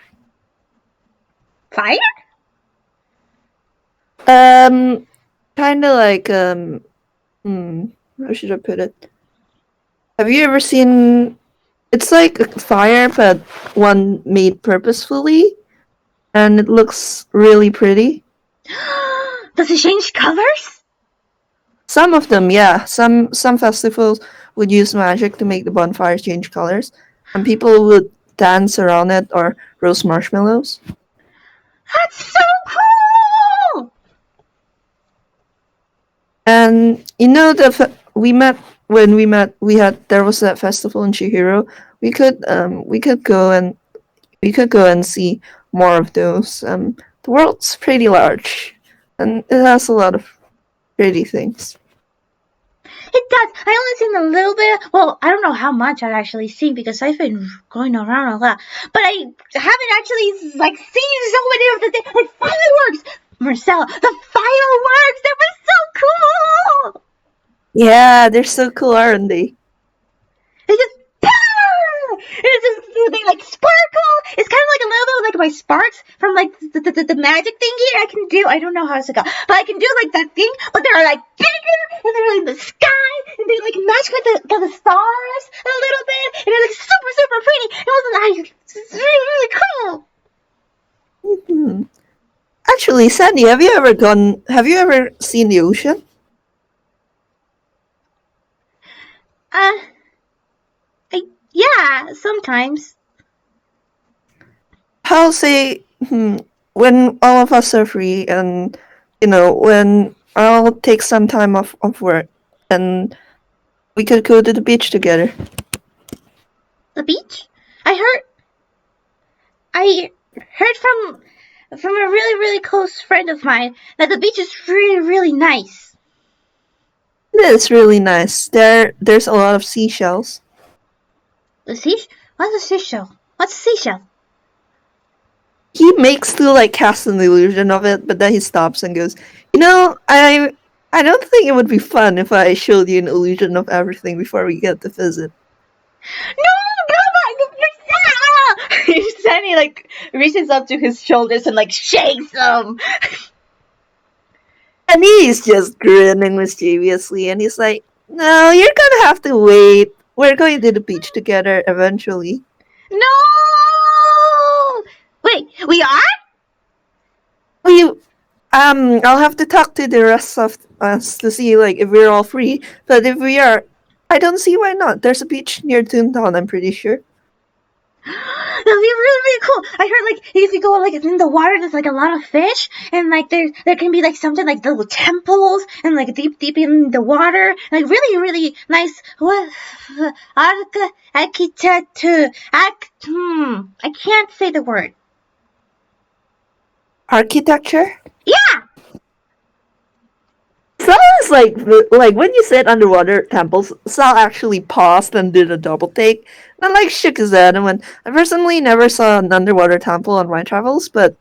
Fire? Um, kind of like how should I put it? Have you ever seen? It's like a fire, but one made purposefully, and it looks really pretty. Does it change colors? Some of them, yeah. Some festivals would use magic to make the bonfires change colors, and people would dance around it or roast marshmallows. That's so cool! And we met when we met. We had there was that festival in Chihiro. We could go and see more of those. The world's pretty large, and it has a lot of pretty things. It does. I only seen a little bit. Well, I don't know how much I've actually seen because I've been going around a lot. But I haven't actually like seen so many of the things like fireworks. Marcel, the fireworks! They were so cool. Yeah, they're so cool, aren't they? They just it's just they like sparkle. It's kind of like a little bit like my sparks from like the magic thingy I can do. I don't know how to go, but I can do like that thing. But they're like bigger and they're in the sky and they like match with the stars a little bit and they're like super super pretty. It was like it's really really cool. Hmm. Actually, Sandy, have you ever gone? Have you ever seen the ocean? Uh, yeah, sometimes. How say when all of us are free and when I'll take some time off work and we could go to the beach together. The beach. I heard. I heard from a really really close friend of mine that the beach is really really nice. It is really nice. There's a lot of seashells. The sea? What's a seashell? What's a seashell? He makes to like cast an illusion of it, but then he stops and goes, I don't think it would be fun if I showed you an illusion of everything before we get to visit. No, no, Sandy like reaches up to his shoulders and like shakes them. And he's just grinning mischievously, and he's like, "No, you're gonna have to wait. We're going to the beach together eventually." No! Wait, we are? We, I'll have to talk to the rest of us to see like if we're all free. But if we are, I don't see why not. There's a beach near Toontown, I'm pretty sure. that'd be really, really cool. I heard like if you go like in the water, there's like a lot of fish, and like there can be like something like little temples and like deep in the water, like really, really nice. What? Architecture. I can't say the word. Architecture? Yeah. Sounds like when you said underwater temples, Sal actually paused and did a double take, and like shook his head and went, I personally never saw an underwater temple on my travels, but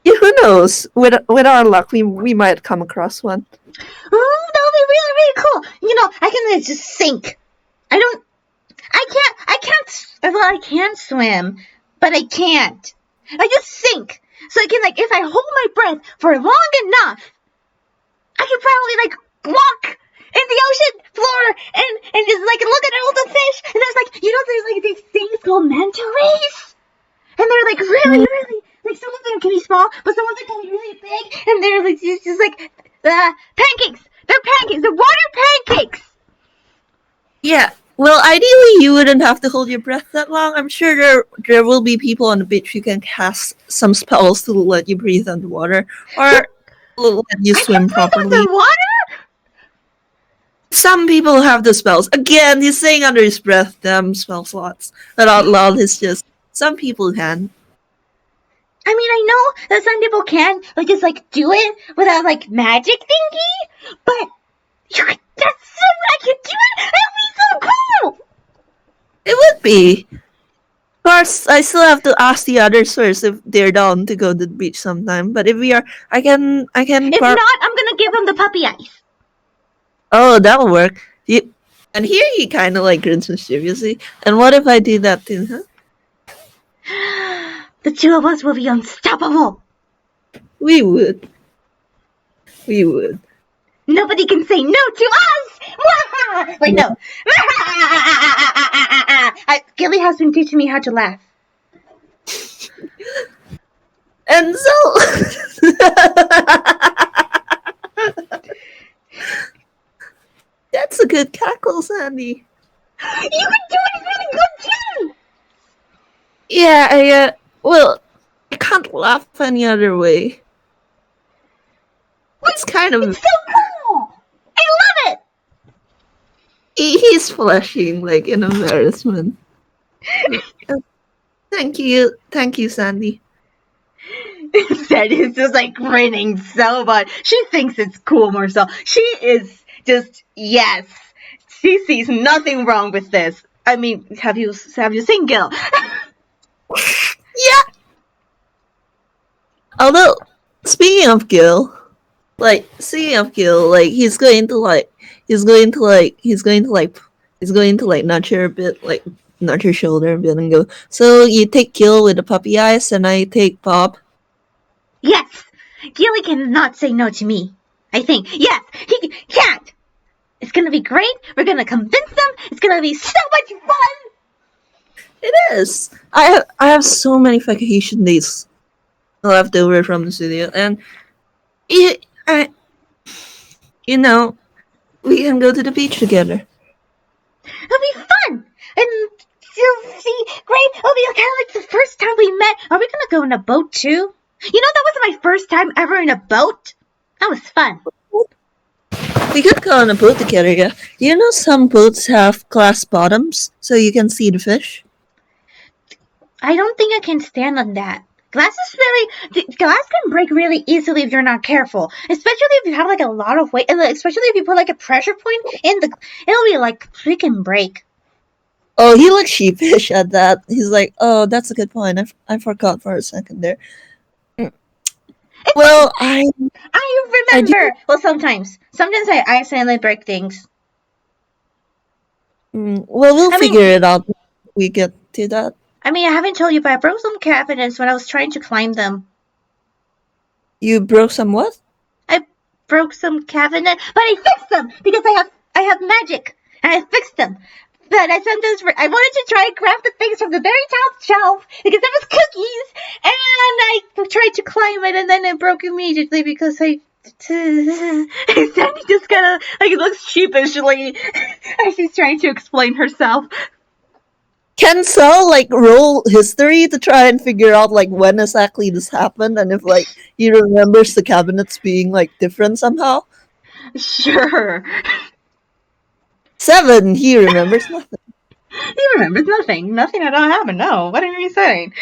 yeah, who knows? With our luck, we might come across one. Oh, that would be really, really cool. You know, I can just sink. I can't, well, I can swim, but I can't. I just sink. So I can, like, if I hold my breath for long enough, I can probably, like, walk in the ocean floor and just, like, look at all the fish. And there's, like, there's, like, these things called manta rays. And they're, like, really, really, like, some of them can be small, but some of them can be really big. And they're, like, just like, pancakes. They're pancakes. They're water pancakes. Yeah. Well, ideally, you wouldn't have to hold your breath that long. I'm sure there will be people on the beach who can cast some spells to let you breathe underwater, or let you swim properly. Underwater? Some people have the spells. Again, he's saying under his breath, damn spell slots. But out loud, it's just, some people can. I mean, I know that some people can, like, just, like, do it without, like, magic thingy, but that's so, I could do it, that would be so cool! It would be. Of course, I still have to ask the others first if they're down to go to the beach sometime. But if we are, I can. If not, I'm gonna give them the puppy eyes. Oh, that'll work. And here he kind of like grins mischievously. And what if I do that too, huh? The two of us will be unstoppable. We would. We would. Nobody can say no to us! Wait, no. Gilly has been teaching me how to laugh. And so... That's a good cackle, Sandy. You can do it really good, too! Yeah, well, I can't laugh any other way. It's kind of... It's so cool! I love it! He's flushing, like, in embarrassment. Thank you, Sandy. Sandy's just, like, grinning so much. She thinks it's cool, Mersel. She is just, yes. She sees nothing wrong with this. I mean, have you seen Gil? Yeah. Although, speaking of Gil, he's going to nudge her a bit, like nudge her shoulder a bit and go, so you take Gil with the puppy eyes and I take Bob? Yes! Gilly cannot say no to me. I think. Yes! He can't! It's gonna be great. We're gonna convince them. It's gonna be so much fun! It is. I have so many vacation days left over from the studio, and we can go to the beach together. It'll be fun! And you'll see, great, it'll be kind of like the first time we met. Are we gonna go in a boat too? You know, that wasn't my first time ever in a boat. That was fun. We could go on a boat together, yeah. You know some boats have glass bottoms, so you can see the fish? I don't think I can stand on that. Glass can break really easily if you're not careful. Especially if you have like a lot of weight, and especially if you put like a pressure point in it'll be like freaking break. Oh, he looks sheepish at that. He's like, oh, that's a good point. I forgot for a second there. Well, I remember. Well, sometimes I accidentally break things. Well, we'll figure it out when we get to that. I mean, I haven't told you, but I broke some cabinets when I was trying to climb them. You broke some what? I broke some cabinet, but I fixed them because I have magic, and I fixed them. But I wanted to try and grab the things from the very top shelf because there was cookies, and I tried to climb it, and then it broke immediately because Sandy just kind of like looks sheepishly as she's trying to explain herself. Can Can Sal like roll history to try and figure out like when exactly this happened and if like he remembers the cabinets being like different somehow? Sure. 7, he remembers nothing. He remembers nothing. Nothing at all happened. No. What are you saying?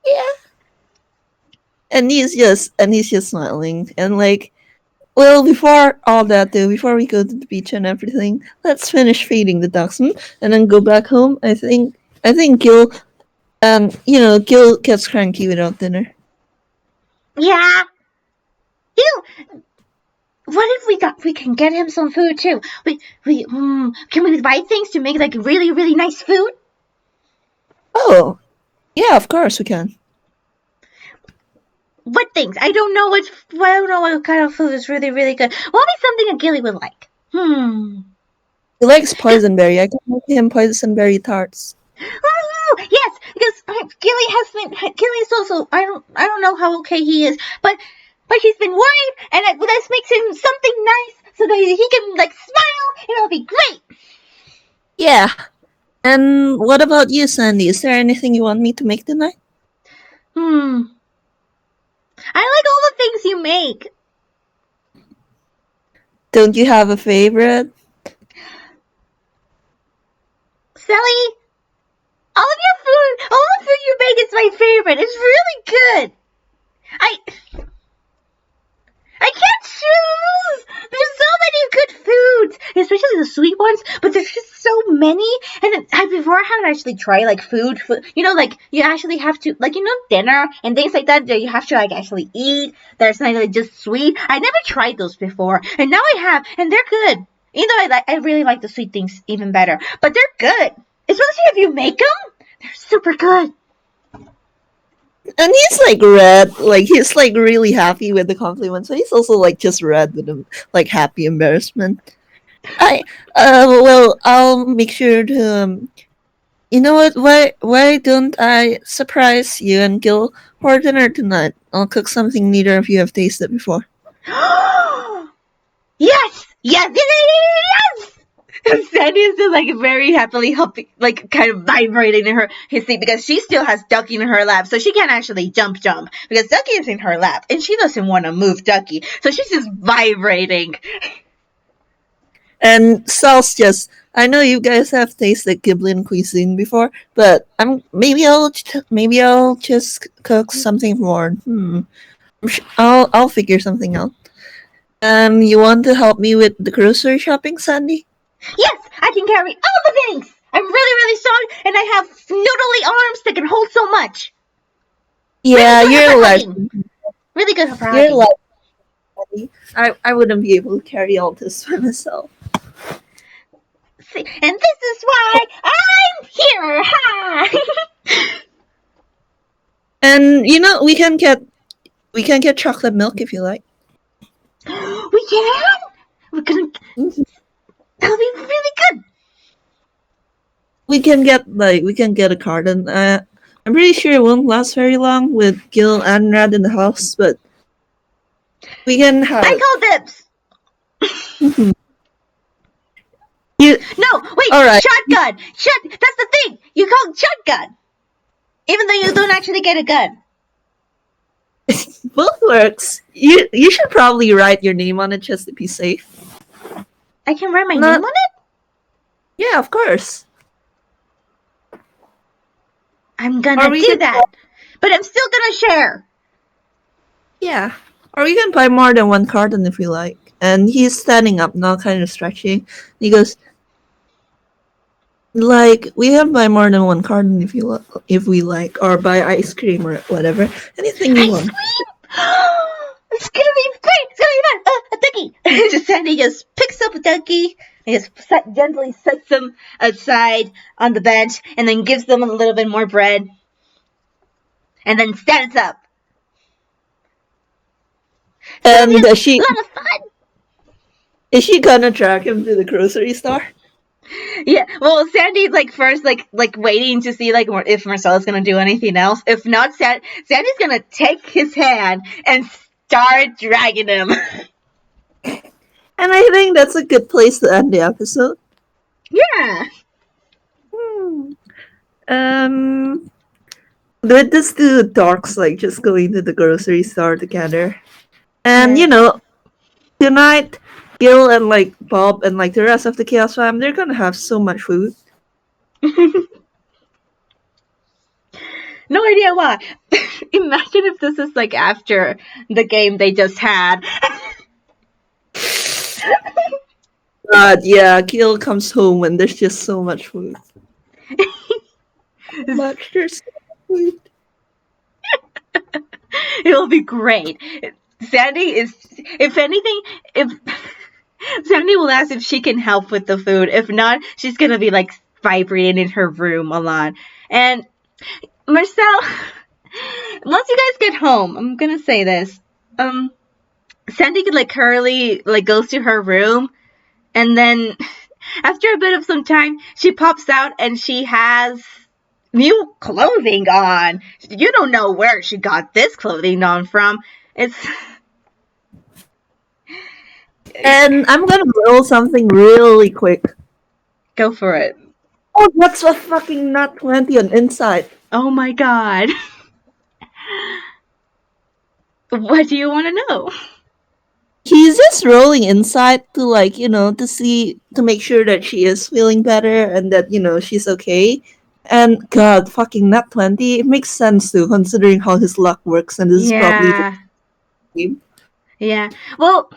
Yeah. And he's just smiling and like, well, before all that though, before we go to the beach and everything, let's finish feeding the ducks and then go back home. I think Gil Gil gets cranky without dinner. Yeah. Ew. What if we can get him some food too? Can we buy things to make like really really nice food? Oh, yeah, of course we can. What things? I don't know what kind of food is really really good. What would be something a Gilly would like? He likes poisonberry. I can make him poisonberry tarts. Oh yes, because Gilly is also I don't know how okay he is, but he's been worried, and this makes him something nice so that he can like smile, and it'll be great. Yeah. And what about you, Sandy? Is there anything you want me to make tonight? I like all the things you make. Don't you have a favorite? Sally, all the food you make is my favorite. It's really good. I can't choose. There's so many good foods, especially the sweet ones. But there's just so many. And before I haven't actually tried like food. Like you actually have to dinner and things like that. That you have to like actually eat. There's not like just sweet. I never tried those before, and now I have, and they're good. Even though I really like the sweet things even better, but they're good. Especially if you make them, they're super good. And he's like red, like he's like really happy with the compliment. So he's also like just red with like happy embarrassment. Well, I'll make sure to you know what? Why don't I surprise you and Gil for dinner tonight? I'll cook something neither of you have tasted before. Yes! Yes! Yes! Yes! Sandy is still like very happily helping, like kind of vibrating in his seat because she still has Ducky in her lap, so she can't actually jump because Ducky is in her lap and she doesn't want to move Ducky, so she's just vibrating. And Sal's just, I know you guys have tasted Giblin cuisine before, but maybe I'll just cook something more. I'll figure something out. You want to help me with the grocery shopping, Sandy? Yes, I can carry all the things. I'm really, really strong, and I have noodly arms that can hold so much. Yeah, really you're like really good for hugging. You're like I wouldn't be able to carry all this by myself. See, and this is why I'm here. Ha! And we can get chocolate milk if you like. We can. We're gonna. That'll be really good. We can get a carton. I'm pretty sure it won't last very long with Gil and Rad in the house, but we can have. I call dibs. No, wait. All right. Shotgun. That's the thing. You call it shotgun, even though you don't actually get a gun. Both works. You should probably write your name on it just to be safe. I can write my name on it? Yeah, of course. I'm gonna do that. But I'm still gonna share. Yeah. Or we can buy more than one carton if you like. And he's standing up now, kind of stretching. He goes, like, we can buy more than one carton if we like, or buy ice cream or whatever. Anything you want. Ice cream? It's gonna be great. It's gonna be fun. A ducky. Sandy just picks up a ducky and just gently sets them aside on the bench and then gives them a little bit more bread. And then stands up. And a lot of fun. Is she gonna drag him to the grocery store? Yeah, well, Sandy's like first, like waiting to see like if Marcella's gonna do anything else. If not, Sandy's gonna take his hand and start dragging him. And I think that's a good place to end the episode. Yeah. Um, with this two dorks like just going to the grocery store together, and Right. tonight, Gil and like Bob and like the rest of the Chaos Fam, they're gonna have so much food. No idea why. Imagine if this is like after the game they just had. God, yeah, Gil comes home and there's just so much food. Much there's so much food. It'll be great. Sandy is, if anything, if Sandy will ask if she can help with the food. If not, she's gonna be like vibrating in her room a lot. And Marcel, once you guys get home, I'm gonna say this. Sandy could like hurriedly like goes to her room, and then after a bit of some time, she pops out and she has new clothing on. You don't know where she got this clothing on from. It's And I'm gonna roll something really quick. go for it. Oh, that's a fucking nut 20 on inside. Oh my god. What do you want to know? He's just rolling inside to like, to make sure that she is feeling better and that, she's okay. And God, fucking nut 20, it makes sense too, considering how his luck works, and this is probably the Yeah. game. Yeah. Well,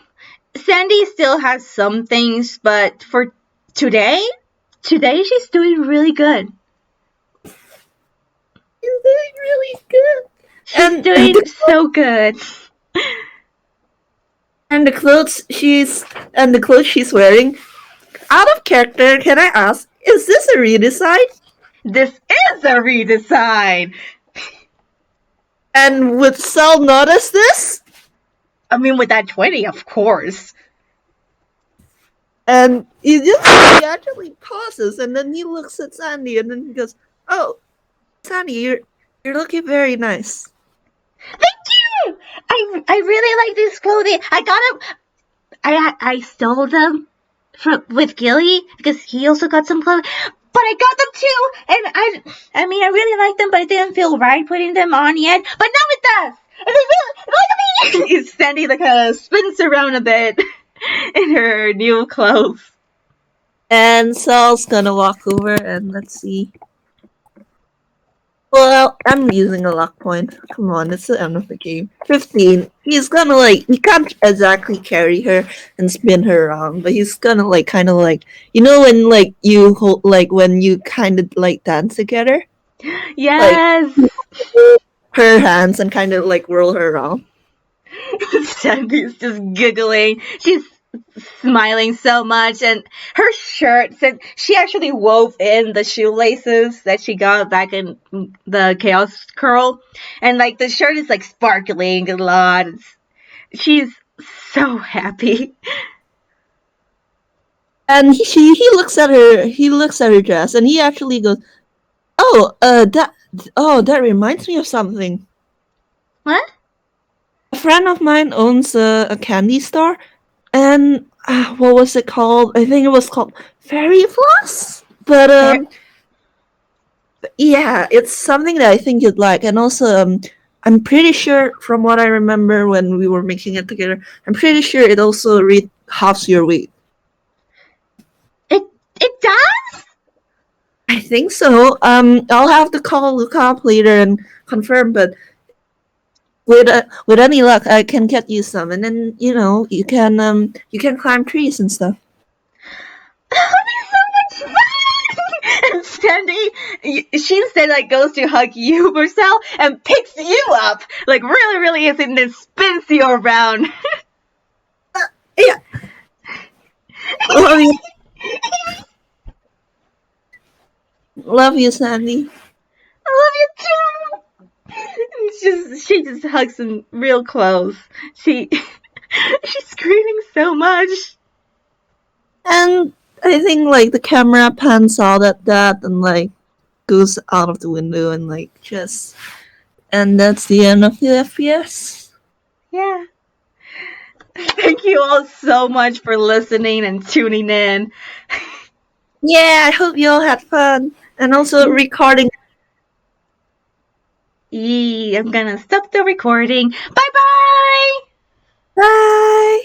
Sandy still has some things, but for today she's doing really good. He's doing really good. She's doing so good. And the clothes she's wearing, out of character, can I ask, is this a redesign? This is a redesign. And would Sal notice this? I mean, with that 20, of course. And he actually pauses, and then he looks at Sandy, and then he goes, "Oh, Sandy, you're looking very nice." Thank you. I really like this clothing. I got them. I stole them with Gilly because he also got some clothes. But I got them too, and I mean, I really like them, but it didn't feel right putting them on yet. But now it does. And they really look at me. Sandy like spins around a bit in her new clothes. And Sal's gonna walk over, and let's see. Well, I'm using a luck point. Come on, it's the end of the game. 15. He's gonna he can't exactly carry her and spin her around, but he's gonna kind of when you hold, when you kind of dance together. Yes. Her hands and kind of whirl her around. Sandy's just giggling. She's smiling so much, and her shirt said she actually wove in the shoelaces that she got back in the Chaos Curl, and the shirt is sparkling a lot. She's so happy. And he looks at her dress, and he actually goes, that reminds me of something. What? A friend of mine owns a candy store, and what was it called? I think it was called Fairy Floss. But yeah, it's something that I think you'd like, and also I'm pretty sure from what I remember when we were making it together, I'm pretty sure it also halves your weight. It does? I think so. I'll have to call Luca up later and confirm, but with any luck, I can get you some, and then you can climb trees and stuff. That'll be so much fun! And Sandy, she instead goes to hug you, Marcel, and picks you up, really, really is, and then spins you around. Yeah. Love you. Love you, Sandy. I love you too. She just hugs him real close. She's screaming so much. And I think the camera pans out at that and goes out of the window and and that's the end of the FPS. Yeah. Thank you all so much for listening and tuning in. Yeah, I hope you all had fun. And also recording I'm gonna stop the recording. Bye bye! Bye!